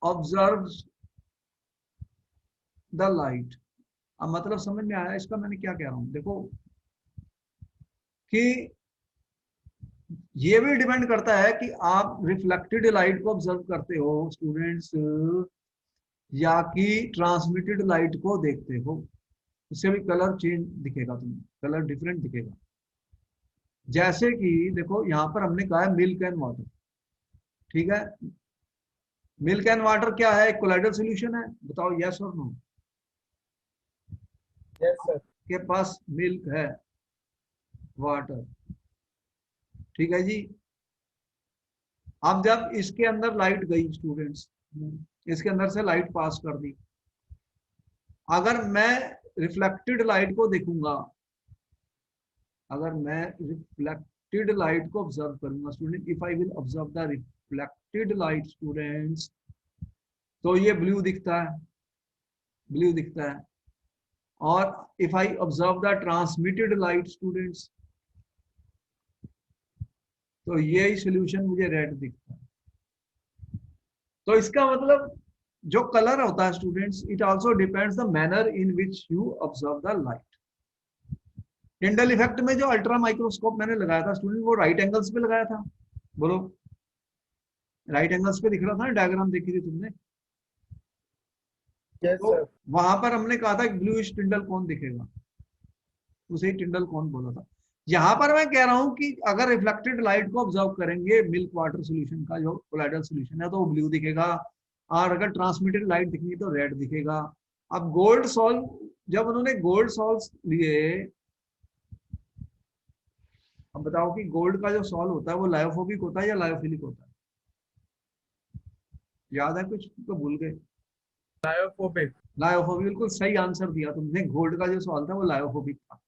observes the light। अब मतलब समझ में आया इसका मैंने क्या कह रहा हूं? देखो कि ये भी डिपेंड करता है कि आप रिफ्लेक्टेड लाइट को ऑब्जर्व करते हो स्टूडेंट्स, या कि ट्रांसमिटेड लाइट को देखते हो। इससे भी कलर चेंज दिखेगा, तुम्हें कलर डिफरेंट दिखेगा। जैसे कि देखो यहाँ पर हमने कहा है मिल्क एंड वाटर, ठीक है, मिल्क एंड वाटर क्या है? एक कोलाइडल सॉल्यूशन है, बताओ यस और नो? Yes sir. के पास मिल्क है, वाटर, ठीक है जी। अब जब इसके अंदर लाइट गई स्टूडेंट्स, इसके अंदर से लाइट पास कर दी, अगर मैं रिफ्लेक्टेड लाइट को देखूंगा, अगर मैं रिफ्लेक्टेड लाइट को ऑब्जर्व करूंगा student, if I will observe the reflected light students, तो ये ब्लू दिखता है, ब्लू दिखता है। और if I observe the transmitted light students, तो ये सोल्यूशन मुझे रेड दिखता है। तो इसका मतलब जो कलर होता है students, it also depends the manner in which you observe the light. Tyndall effect में जो अल्ट्रा माइक्रोस्कोप मैंने लगाया था स्टूडेंट, वो राइट एंगल्स पे लगाया था, बोलो राइट एंगल्स पे दिख रहा था ना, डायग्राम देखी थी तुमने? यस तो सर। वहां पर हमने कहा था ब्लूइश टिंडल कौन दिखेगा, उसे ही टिंडल कौन बोला था। यहाँ पर मैं कह रहा हूं कि अगर रिफ्लेक्टेड लाइट को ऑब्जर्व करेंगे मिल्क वाटर सोल्यूशन का, जो कोलाइडल सोल्यूशन है, तो वो ब्लू दिखेगा, और अगर ट्रांसमिटेड लाइट दिखेगी तो रेड दिखेगा। अब गोल्ड सॉल्व, जब उन्होंने गोल्ड सॉल्व लिए, अब बताओ कि गोल्ड का जो सॉल्व होता है वो लायोफोबिक होता है या लायोफिलिक होता है? याद है कुछ तो भूल गए? लायोफोबिक। लायोफोबिक, बिल्कुल सही आंसर दिया तुमने। गोल्ड का जो सॉल्व था वो लायोफोबिक था।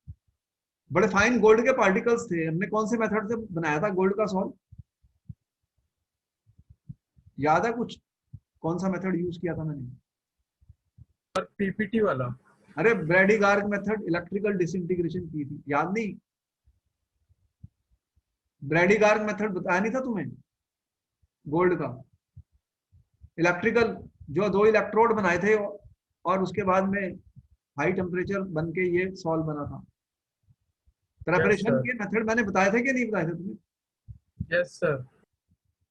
बड़े फाइन गोल्ड के पार्टिकल्स थे। हमने कौन से मेथड से बनाया था गोल्ड का सॉल्व? याद है कुछ? कौन सा मेथड यूज किया था मैंने? और पीपीटी वाला। अरे Brady Garg method, electrical disintegration की थी, याद नहीं? ब्रैडी गार्ग मेथड बताया नहीं था तुम्हें गोल्ड का? इलेक्ट्रिकल, जो दो इलेक्ट्रोड बनाए थे और उसके बाद में हाई टेम्परेचर बन के ये सॉल्व बना था। Yes preparation sir. के मेथड मैंने बताए थे कि नहीं बताए थे तुम्हें? Yes sir.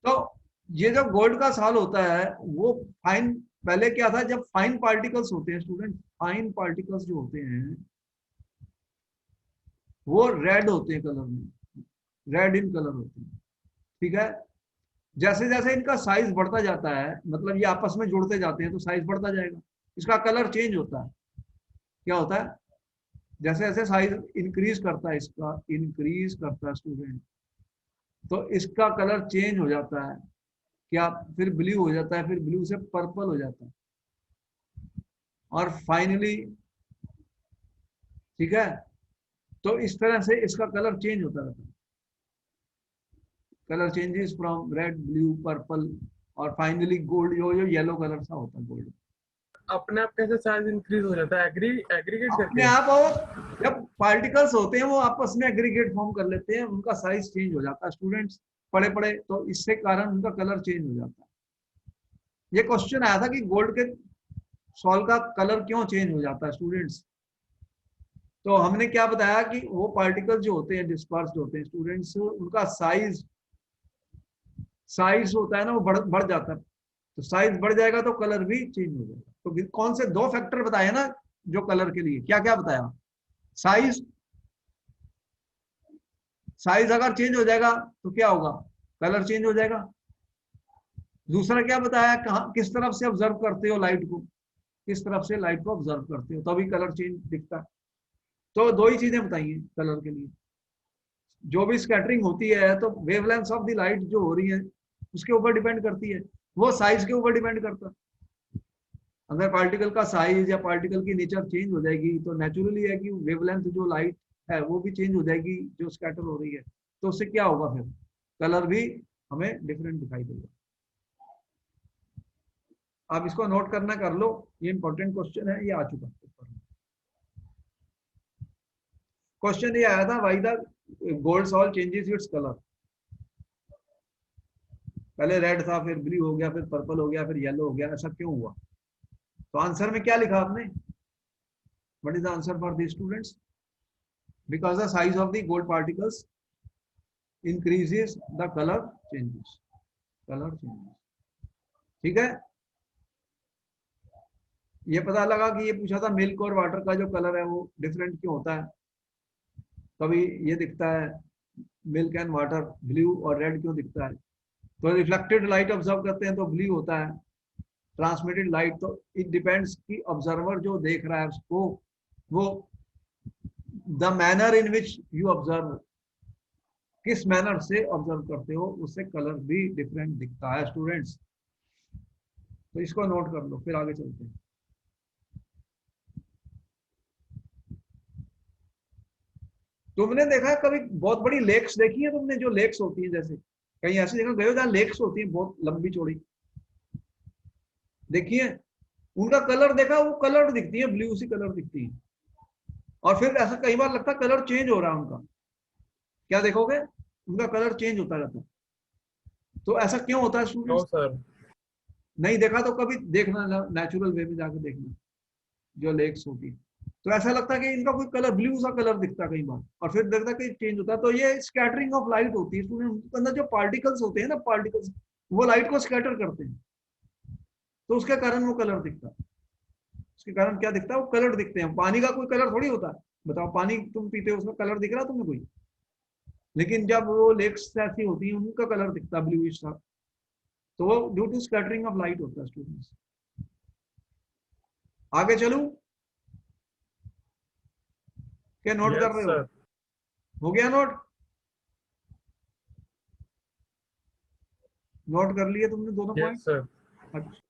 तो ये जब गोल्ड का सॉल्व होता है वो फाइन, पहले क्या था, जब फाइन पार्टिकल्स होते हैं स्टूडेंट, फाइन पार्टिकल्स जो होते हैं वो रेड होते हैं कलर में, रेड इन कलर होते हैं, ठीक है। जैसे जैसे इनका साइज बढ़ता जाता है, मतलब ये आपस में जुड़ते जाते हैं तो साइज बढ़ता जाएगा, इसका कलर चेंज होता है। क्या होता है, जैसे जैसे साइज इंक्रीज करता है, इसका इंक्रीज करता है स्टूडेंट, तो इसका कलर चेंज हो जाता है। क्या, फिर ब्लू हो जाता है, फिर ब्लू से पर्पल हो जाता है, और फाइनली, ठीक है, तो इस तरह से इसका कलर चेंज होता रहता है। Colour changes from red, blue, purple, और फाइनली गोल्ड, जो येलो कलर सा होता है गोल्ड। अपने आप कैसे साइज इंक्रीज हो जाता है? एग्रीगेट अपने करके? आप, और जब पार्टिकल्स होते हैं वो आपस में एग्रीगेट फॉर्म कर लेते हैं, उनका साइज चेंज हो जाता है स्टूडेंट्स, पड़े पड़े, तो इससे कारण उनका कलर चेंज हो जाता है। ये क्वेश्चन आया था कि गोल्ड के सॉल्ट का कलर क्यों चेंज हो जाता है स्टूडेंट्स। तो हमने क्या बताया कि वो पार्टिकल जो होते हैं डिस्पर्स्ड होते हैं स्टूडेंट्स, उनका साइज साइज होता है ना, वो बढ़ जाता है। तो साइज बढ़ जाएगा तो कलर भी चेंज हो जाएगा। तो कौन से दो फैक्टर बताए ना जो कलर के लिए, क्या क्या बताया? साइज, साइज अगर चेंज हो जाएगा तो क्या होगा, कलर चेंज हो जाएगा। दूसरा क्या बताया, कहाँ किस तरफ से ऑब्जर्व करते हो लाइट को, किस तरफ से लाइट को ऑब्जर्व करते हो तभी कलर चेंज दिखता है। तो दो ही चीजें बताई हैं कलर के लिए। जो भी स्कैटरिंग होती है तो वेवलेंथ ऑफ द लाइट जो हो रही है उसके ऊपर डिपेंड करती है, वो साइज के ऊपर डिपेंड करता है। अगर पार्टिकल का साइज या पार्टिकल की नेचर चेंज हो जाएगी तो नेचुरली है कि वेवलेंथ जो लाइट है वो भी चेंज हो जाएगी जो स्कैटर हो रही है, तो उससे क्या होगा, फिर कलर भी हमें डिफरेंट दिखाई देगा। आप इसको नोट करना कर लो, ये इंपॉर्टेंट क्वेश्चन है, ये आ चुका है। क्वेश्चन ये आया था, why the gold salt changes its colour. पहले रेड था, फिर ब्लू हो गया, फिर पर्पल हो गया, फिर येलो हो गया, ऐसा क्यों हुआ? तो आंसर में क्या लिखा आपने, what is the answer for the students? Because the size of the gold particles increases the colour changes, colour changes. ठीक है, ये पता लगा कि ये पूछा था मिल्क और वाटर का जो कलर है वो डिफरेंट क्यों होता है। कभी ये दिखता है मिल्क एंड वाटर ब्लू और रेड क्यों दिखता है, तो रिफ्लेक्टेड लाइट ऑब्जर्व करते हैं तो ब्लू होता है, ट्रांसमिटेड लाइट, तो इट डिपेंड्स कि ऑब्जर्वर जो देख रहा है उसको, वो the manner in which you observe, किस मैनर से ऑब्जर्व करते हो उससे कलर भी डिफरेंट दिखता है स्टूडेंट्स। तो इसको नोट कर लो, फिर आगे चलते हैं। तुमने देखा है कभी बहुत बड़ी लेक्स देखी है तुमने, जो लेक्स होती है, जैसे कहीं ऐसी जगह गए हो जहाँ लेक्स होती है बहुत लंबी चौड़ी, देखिए, उनका कलर देखा, वो कलर दिखती है, ब्लू सी कलर दिखती है, और फिर ऐसा कई बार लगता है कलर चेंज हो रहा है उनका, क्या देखोगे, उनका कलर चेंज होता रहता है। तो ऐसा क्यों होता है नो स्टूडेंट्स? सर। नहीं देखा तो कभी देखना, नेचुरल वे में जाकर देखना, जो लेक्स होती है, तो ऐसा लगता है कि इनका कोई कलर ब्लू सा कलर दिखता है कई बार, और फिर देखता है कि चेंज होता है, तो ये स्कैटरिंग ऑफ लाइट होती है स्टूडेंट, उसके अंदर जो पार्टिकल्स होते हैं ना, पार्टिकल्स, वो लाइट को स्कैटर करते हैं, तो उसके कारण वो कलर दिखता है। उसके कारण क्या दिखता है, वो कलर दिखते हैं। पानी का कोई कलर थोड़ी होता है, बताओ, पानी तुम पीते हो उसका कलर दिख रहा है तुम्हें कोई? लेकिन जब वो लेक्स ऐसी होती है उनका कलर दिखता है ब्लूइश सा, तो वो due to scattering of light होता है स्टूडेंट्स। आगे चलूं, क्या नोट कर यस रहे सर। हो गया नोट? नोट कर लिए तुमने दोनों पॉइंट? Yes sir. अच्छा,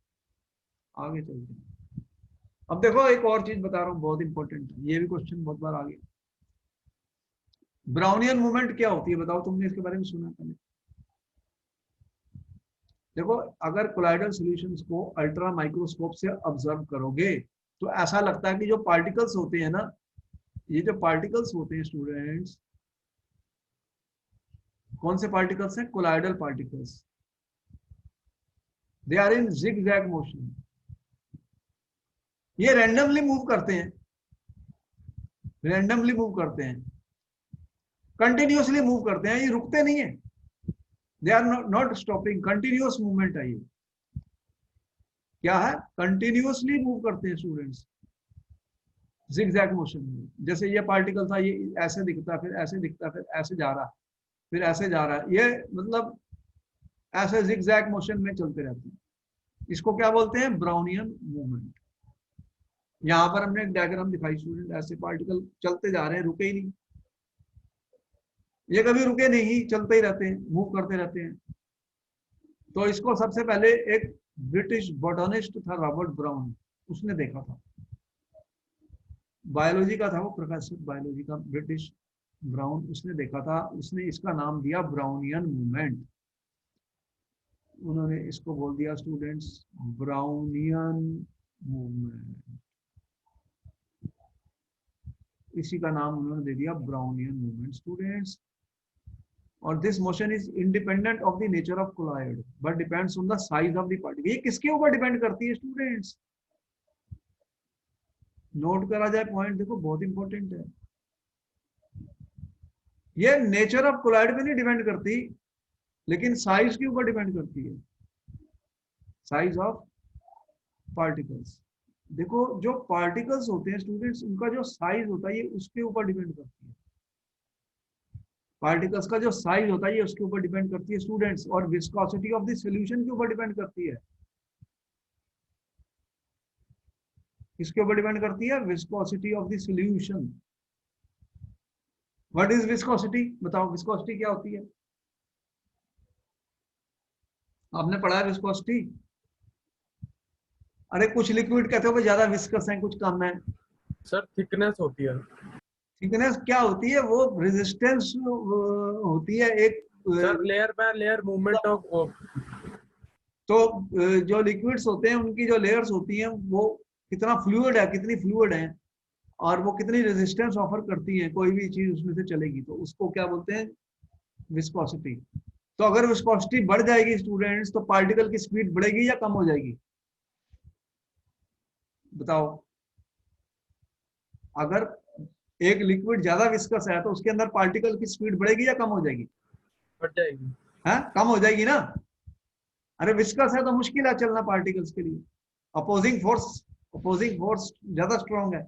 आगे चलते हैं। अब देखो एक और चीज बता रहा हूँ, बहुत इंपॉर्टेंट है, ये भी क्वेश्चन बहुत बार आ गया। ब्राउनियन मूवमेंट क्या होती है बताओ, तुमने इसके बारे में सुना पहले? देखो, अगर कोलाइडल सॉल्यूशंस को अल्ट्रा माइक्रोस्कोप से ऑब्जर्व करोगे तो ऐसा लगता है कि जो पार्टिकल्स होते हैं ना, ये जो पार्टिकल्स होते हैं स्टूडेंट्स, कौन से पार्टिकल्स हैं, colloidal particles, they are in zigzag motion. ये रैंडमली मूव करते हैं, रैंडमली मूव करते हैं, कंटिन्यूअसली मूव करते हैं, ये रुकते नहीं है, they are not stopping, continuous movement है ये। क्या है, कंटिन्यूअसली मूव करते हैं स्टूडेंट्स, जिगजैग मोशन में। जैसे ये पार्टिकल था, ये ऐसे दिखता, फिर ऐसे दिखता, फिर ऐसे जा रहा, फिर ऐसे जा रहा है, ये मतलब ऐसे जिगजैग मोशन में चलते रहते हैं। इसको क्या बोलते हैं? Brownian movement. यहाँ पर हमने एक डायग्राम दिखाई स्टूडेंट, ऐसे पार्टिकल चलते जा रहे हैं, रुके ही नहीं, ये कभी रुके नहीं, चलते ही रहते हैं, मूव करते रहते हैं। तो इसको सबसे पहले एक ब्रिटिश बॉटनिस्ट था रॉबर्ट ब्राउन, उसने देखा था, बायोलॉजी का था वो, प्रोफेसर बायोलॉजी का, ब्रिटिश ब्राउन, उसने देखा था, उसने इसका नाम दिया ब्राउनियन मूवमेंट। उन्होंने इसको बोल दिया स्टूडेंट्स ब्राउनियन मूवमेंट, इसी का नाम उन्होंने दे दिया ब्राउनियन मूवमेंट स्टूडेंट्स। और this motion is independent of the nature of colloid but depends on the size of the particle. ये किसके ऊपर डिपेंड करती है स्टूडेंट्स? नोट करा जाए पॉइंट, देखो बहुत इंपॉर्टेंट है। ये नेचर ऑफ कोलॉइड पे नहीं डिपेंड करती, लेकिन साइज के ऊपर डिपेंड करती है, साइज ऑफ पार्टिकल्स। देखो जो पार्टिकल्स होते हैं स्टूडेंट्स, उनका जो साइज होता है ये उसके ऊपर डिपेंड करती है, पार्टिकल्स का जो साइज होता है ये उसके ऊपर डिपेंड करती है स्टूडेंट्स। और विस्कोसिटी ऑफ द सॉल्यूशन के ऊपर डिपेंड करती है, किसके ऊपर डिपेंड करती है? Viscosity of the solution. What is viscosity? बताओ विस्कोसिटी क्या होती है? आपने पढ़ा है विस्कोसिटी? अरे कुछ लिक्विड कहते हो ज्यादा विस्कस है, कुछ कम है। सर थिकनेस होती है। थिकनेस क्या होती है? वो रेजिस्टेंस होती है एक, sir layer by layer movement of. तो जो लिक्विड्स होते हैं उनकी जो लेयर्स होती हैं वो कितना फ्लूइड है, कितनी फ्लूइड है, और वो कितनी रेजिस्टेंस ऑफर करती है, कोई भी चीज उसमें से चलेगी, तो उसको क्या बोलते हैं? विस्कोसिटी। तो अगर विस्कोसिटी बढ़ जाएगी स्टूडेंट्स, तो पार्टिकल की स्पीड बढ़ेगी या कम हो जाएगी? बताओ। अगर एक लिक्विड ज्यादा विस्कस है तो उसके अंदर पार्टिकल की स्पीड बढ़ेगी या कम हो जाएगी? बढ़ जाएगी। है, कम हो जाएगी ना। अरे विस्कस है तो मुश्किल है चलना पार्टिकल्स के लिए, अपोजिंग फोर्स ज्यादा स्ट्रॉन्ग है,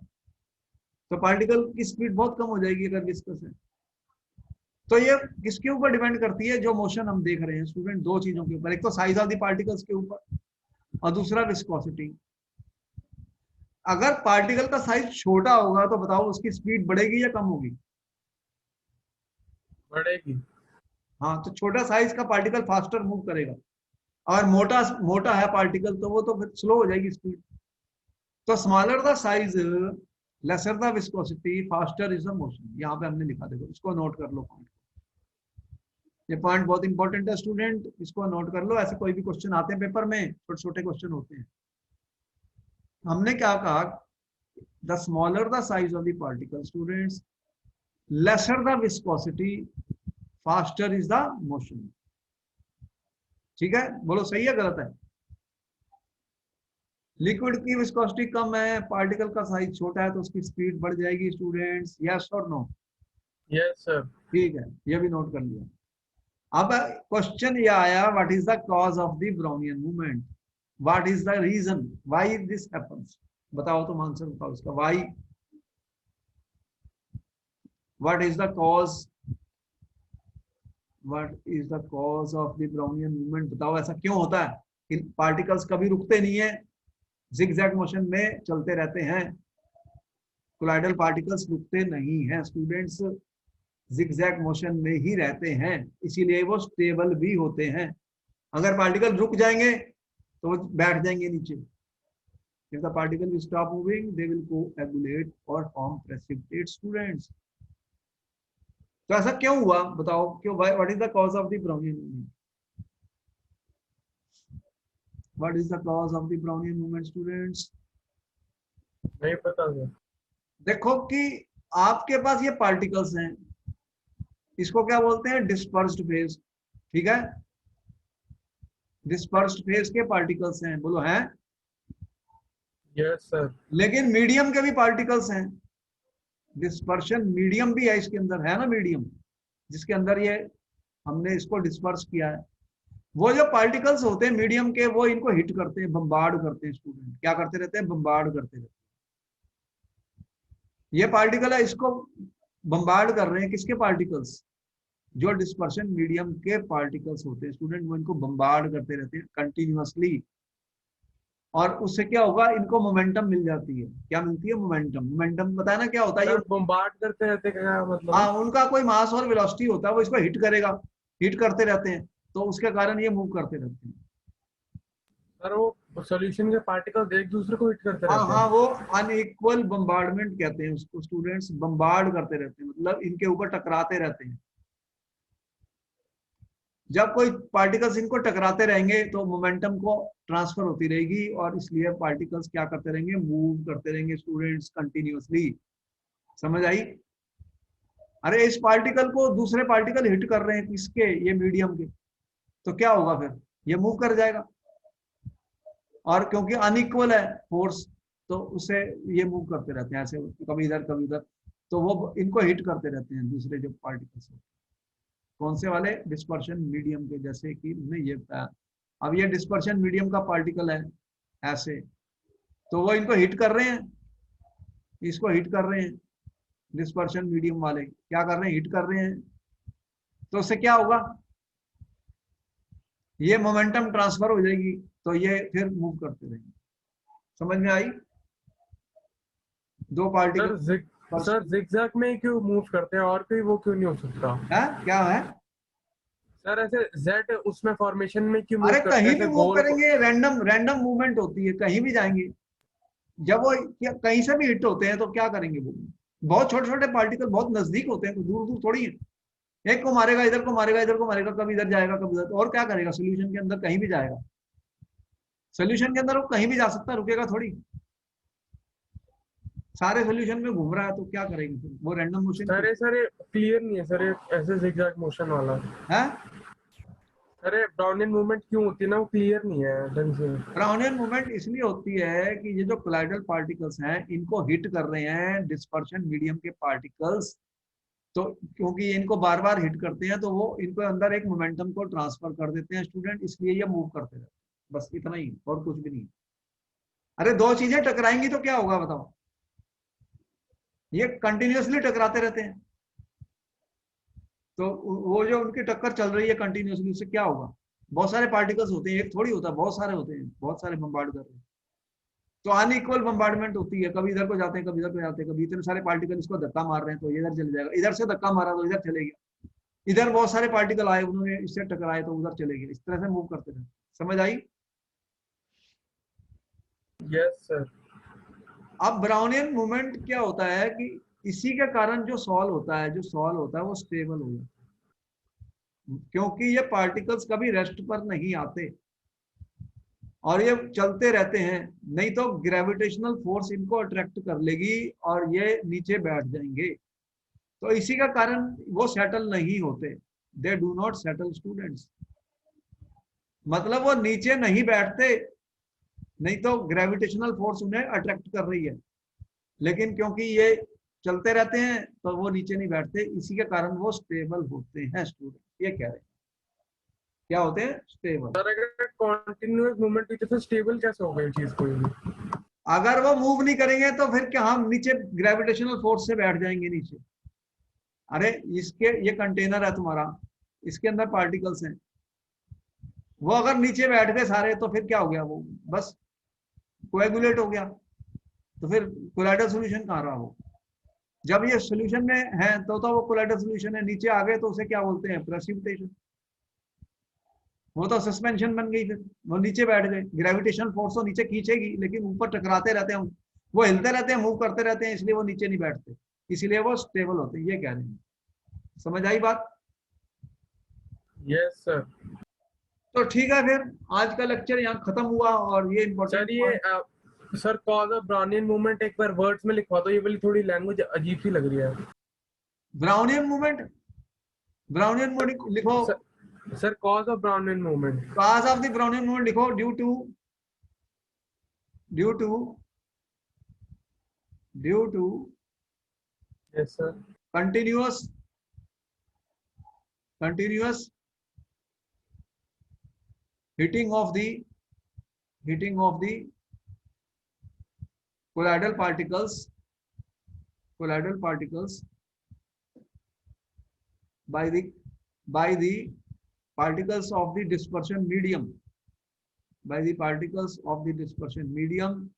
तो पार्टिकल की स्पीड बहुत कम हो जाएगी अगर विस्कस है। तो ये किसके ऊपर डिपेंड करती है? जो मोशन हम देख रहे हैं स्टूडेंट, दो चीजों के ऊपर, एक तो साइज ऑफ द पार्टिकल्स के ऊपर और दूसरा विस्कोसिटी। अगर पार्टिकल का साइज छोटा होगा तो बताओ उसकी स्पीड बढ़ेगी या कम होगी? बढ़ेगी। हाँ, तो छोटा साइज का पार्टिकल फास्टर मूव करेगा, और मोटा मोटा है पार्टिकल तो वो तो फिर स्लो हो जाएगी स्पीड। तो smaller the size lesser the viscosity faster is the motion. यहाँ पे हमने लिखा, देखो इसको नोट कर लो पॉइंट, ये पॉइंट बहुत इंपॉर्टेंट है स्टूडेंट, इसको नोट कर लो। ऐसे कोई भी क्वेश्चन आते हैं पेपर में, छोटे छोटे क्वेश्चन होते हैं। हमने क्या कहा? The smaller the size of the particle students, lesser the viscosity, faster is the motion. ठीक है, बोलो सही है गलत है? लिक्विड की विस्कोसिटी कम है, पार्टिकल का साइज छोटा है, तो उसकी स्पीड बढ़ जाएगी स्टूडेंट्स, यस और नो? Yes sir. ठीक है, ये भी नोट कर लिया। अब क्वेश्चन ये आया, what is the cause of the Brownian movement, what is the reason why this happens? बताओ, तुम आंसर बताओ इसका, why, what is the cause, what is the cause of the Brownian movement? बताओ ऐसा क्यों होता है कि पार्टिकल्स कभी रुकते नहीं है, जिगजैग मोशन में चलते रहते हैं? कोलाइडल पार्टिकल्स रुकते नहीं हैं स्टूडेंट्स, जिगजैग मोशन में ही रहते हैं, इसीलिए वो स्टेबल भी होते हैं। अगर पार्टिकल रुक जाएंगे तो वो बैठ जाएंगे नीचे। If the particle will stop moving, they will coagulate or form precipitate students. तो ऐसा क्यों हुआ बताओ, क्यों? What is the cause of the Brownian movement? What is the cause of the Brownian movement students? नहीं पता सर। देखो कि आपके पास ये पार्टिकल्स हैं, इसको क्या बोलते हैं? Dispersed phase. ठीक है, डिस्पर्स्ड फेज के पार्टिकल्स हैं, बोलो हैं? Yes sir. लेकिन मीडियम के भी पार्टिकल्स हैं, डिस्पर्शन मीडियम भी है इसके अंदर, है ना मीडियम, जिसके अंदर ये हमने इसको डिस्पर्स किया है। वो जो पार्टिकल्स होते हैं मीडियम के, वो इनको हिट करते हैं, बम्बार्ड करते हैं स्टूडेंट, क्या करते रहते हैं? बम्बार्ड करते रहते हैं। ये पार्टिकल है, इसको बम्बार्ड कर रहे हैं, किसके पार्टिकल्स? जो डिस्पर्शन मीडियम के पार्टिकल्स होते हैं स्टूडेंट, वो इनको बम्बार्ड करते रहते हैं कंटिन्यूअसली, और उससे क्या होगा, इनको मोमेंटम मिल जाती है। क्या मिलती है? मोमेंटम। मोमेंटम पता है ना क्या होता है ये? सर बम्बार्ड करते रहते क्या मतलब है? हाँ, उनका कोई मास और वेलोसिटी होता है, वो इसको हिट करेगा, हिट करते रहते हैं, तो उसके कारण ये मूव करते रहते हैं। सर वो सॉल्यूशन के पार्टिकल्स एक दूसरे को हिट करते हाँ रहते हाँ, हैं। वो अनइक्वल बम्बार्डमेंट कहते हैं उसको, स्टूडेंट्स बम्बार्ड करते रहते हैं, मतलब इनके ऊपर टकराते रहते हैं। जब कोई पार्टिकल्स इनको टकराते रहेंगे तो मोमेंटम को ट्रांसफर होती रहेगी, और इसलिए पार्टिकल्स क्या करते रहेंगे, मूव करते रहेंगे स्टूडेंट्स कंटिन्यूअसली। समझ आई? अरे इस पार्टिकल को दूसरे पार्टिकल हिट कर रहे हैं, किसके? ये मीडियम के, तो क्या होगा फिर? ये मूव कर जाएगा, और क्योंकि अनइक्वल है फोर्स, तो उसे ये मूव करते रहते हैं ऐसे, कभी इधर कभी उधर, तो वो इनको हिट करते रहते हैं दूसरे जो पार्टिकल्स। कौन से वाले? डिस्पर्शन मीडियम के, जैसे कि हमने ये बताया। अब ये डिस्पर्शन मीडियम का पार्टिकल है ऐसे, तो वो इनको हिट कर रहे हैं, इसको हिट कर रहे हैं, डिस्पर्शन मीडियम वाले क्या कर रहे हैं, हिट कर रहे हैं, तो उससे क्या होगा, ये मोमेंटम ट्रांसफर हो जाएगी, तो ये फिर मूव करते रहेंगे। समझ में आई? दो पार्टिकल सर सर जिगजैग में ही क्यों मूव करते हैं, और कोई वो क्यों नहीं हो सकता? है, क्या है? सर ऐसे जेड उसमें फॉर्मेशन में क्यों मूव अरे करते कहीं हैं, भी ऐसे मूव गोल करेंगे, रैंडम रैंडम मूवमेंट होती है, कहीं भी जाएंगे। जब वो कहीं से भी हिट होते हैं तो क्या करेंगे वो? बहुत छोटे छोटे पार्टिकल बहुत नजदीक होते हैं, दूर दूर थोड़ी है। एक को मारेगा, इधर को मारेगा, इधर को मारेगा, कभी इधर जाएगा कभी उधर, और क्या करेगा? सोल्यूशन के अंदर कहीं भी जाएगा, सोल्यूशन के अंदर वो कहीं भी जा सकता है, रुकेगा थोड़ी। सारे सोल्यूशन में घूम रहा है, तो क्या करेंगे फिर? वो रैंडम मोशन सर सर ये क्लियर नहीं है सर, ये ऐसे जिगजैग मोशन वाला। है। सर ये ब्राउनियन मूवमेंट क्यों होती है ना, वो क्लियर नहीं है ढंग से। ब्राउनियन मूवमेंट इसलिए होती है कि ये जो कोलाइडल पार्टिकल्स हैं, इनको हिट कर रहे हैं डिस्पर्शन मीडियम के पार्टिकल्स, तो क्योंकि ये इनको बार बार हिट करते हैं, तो वो इनको अंदर एक मोमेंटम को ट्रांसफर कर देते हैं स्टूडेंट, इसलिए ये मूव करते रहते हैं। बस इतना ही, और कुछ भी नहीं। अरे दो चीजें टकराएंगी तो क्या होगा बताओ? ये कंटिन्यूअसली टकराते रहते हैं, तो वो जो उनकी टक्कर चल रही है कंटिन्यूअसली, उससे क्या होगा? बहुत सारे पार्टिकल्स होते हैं, एक थोड़ी होता है, बहुत सारे होते हैं, बहुत सारे बम्बार्ड कर रहे हैं, तो अनइक्वल बम्बार्डमेंट होती है, कभी इधर को जाते हैं, कभी इधर को जाते हैं, कभी इतने सारे पार्टिकल इसको धक्का मार रहे हैं तो ये इधर चले जाएगा, इधर से धक्का मारा तो इधर चले गया, इधर बहुत सारे पार्टिकल आए, उन्होंने इससे टकराए तो उधर चले गए, इस तरह से मूव करते रहे। समझ आई? Yes sir. अब ब्राउनियन मूवमेंट क्या होता है कि इसी के कारण जो सॉल्व होता है, जो सॉल्व होता है वो स्टेबल हो जाता है, क्योंकि ये पार्टिकल्स कभी रेस्ट पर नहीं आते और ये चलते रहते हैं, नहीं तो ग्रेविटेशनल फोर्स इनको अट्रैक्ट कर लेगी और ये नीचे बैठ जाएंगे, तो इसी का कारण वो सेटल नहीं होते। They do not settle students, मतलब वो नीचे नहीं बैठते, नहीं तो ग्रेविटेशनल फोर्स उन्हें अट्रैक्ट कर रही है, लेकिन क्योंकि ये चलते रहते हैं तो वो नीचे नहीं बैठते, इसी के कारण वो स्टेबल होते हैं स्टूडेंट, ये कह रहे हैं। क्या होते हैं? स्टेबल। सर अगर कंटिन्यूअस मूवमेंट हुई तो फिर स्टेबल कैसे होगा ये चीज कोई भी? अगर वो मूव नहीं करेंगे तो फिर क्या हम नीचे ग्रेविटेशनल फोर्स से बैठ जाएंगे नीचे? अरे इसके, ये कंटेनर है तुम्हारा, इसके अंदर पार्टिकल्स हैं, वो अगर नीचे बैठ गए सारे तो फिर क्या हो गया? वो बस कोएगुलेट हो गया, तो फिर कोलाइडल सॉल्यूशन कहाँ रहा वो? जब ये सॉल्यूशन में है तो वो कोलाइडल सॉल्यूशन है, नीचे आ गए तो उसे क्या बोलते हैं? प्रेसिपिटेशन। वो तो सस्पेंशन बन गई, फिर वो नीचे बैठ गए, ग्रेविटेशनल फोर्स तो नीचे खींचेगी लेकिन ऊपर टकराते रहते हैं, वो हिलते रहते हैं, मूव करते रहते हैं, इसलिए वो नीचे नहीं बैठते, इसलिए वो स्टेबल होते हैं, ये कह रहे हैं। समझ आई बात? Yes sir. तो ठीक है, फिर आज का लेक्चर यहाँ खत्म हुआ, और ये सर इंपॉर्टेंट ये point. Sir cause of Brownian movement एक बार वर्ड्स में लिखवा दो, ये वाली थोड़ी लैंग्वेज अजीब सी लग रही है। ब्राउनियन मूवमेंट, ब्राउनियन मूवमेंट लिखो। Sir cause of Brownian movement. Cause of the Brownian movement लिखो, due to due to yes sir. Continuous continuous heating of the colloidal particles by the by the particles of the dispersion medium, by the particles of the dispersion medium,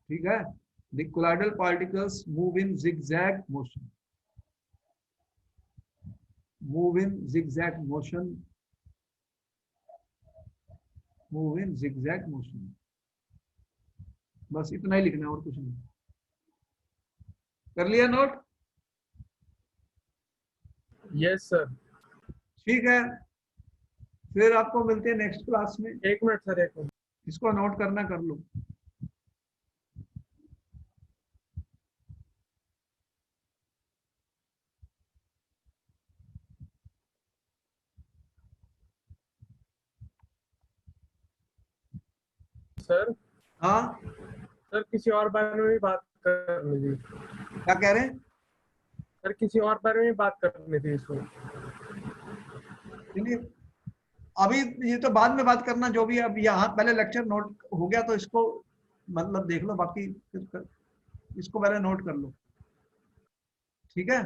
ठीक है. The colloidal particles move in zigzag motion, move in zigzag motion, move in zigzag motion. बस इतना ही लिखना है और कुछ नहीं. कर लिया नोट? Yes sir. ठीक है, फिर आपको मिलते हैं नेक्स्ट क्लास में. 1 मिनट सर, 1 मिनट. इसको नोट करना कर लो. सर. हाँ सर किसी और बारे में भी बात करनी थी. क्या कह रहे हैं? सर किसी और बारे में बात करनी थी इसको. चलिए, अभी ये तो बाद में बात करना जो भी. अब यहाँ पहले लेक्चर नोट हो गया तो इसको मतलब देख लो, बाकी फिर इसको पहले नोट कर लो. ठीक है.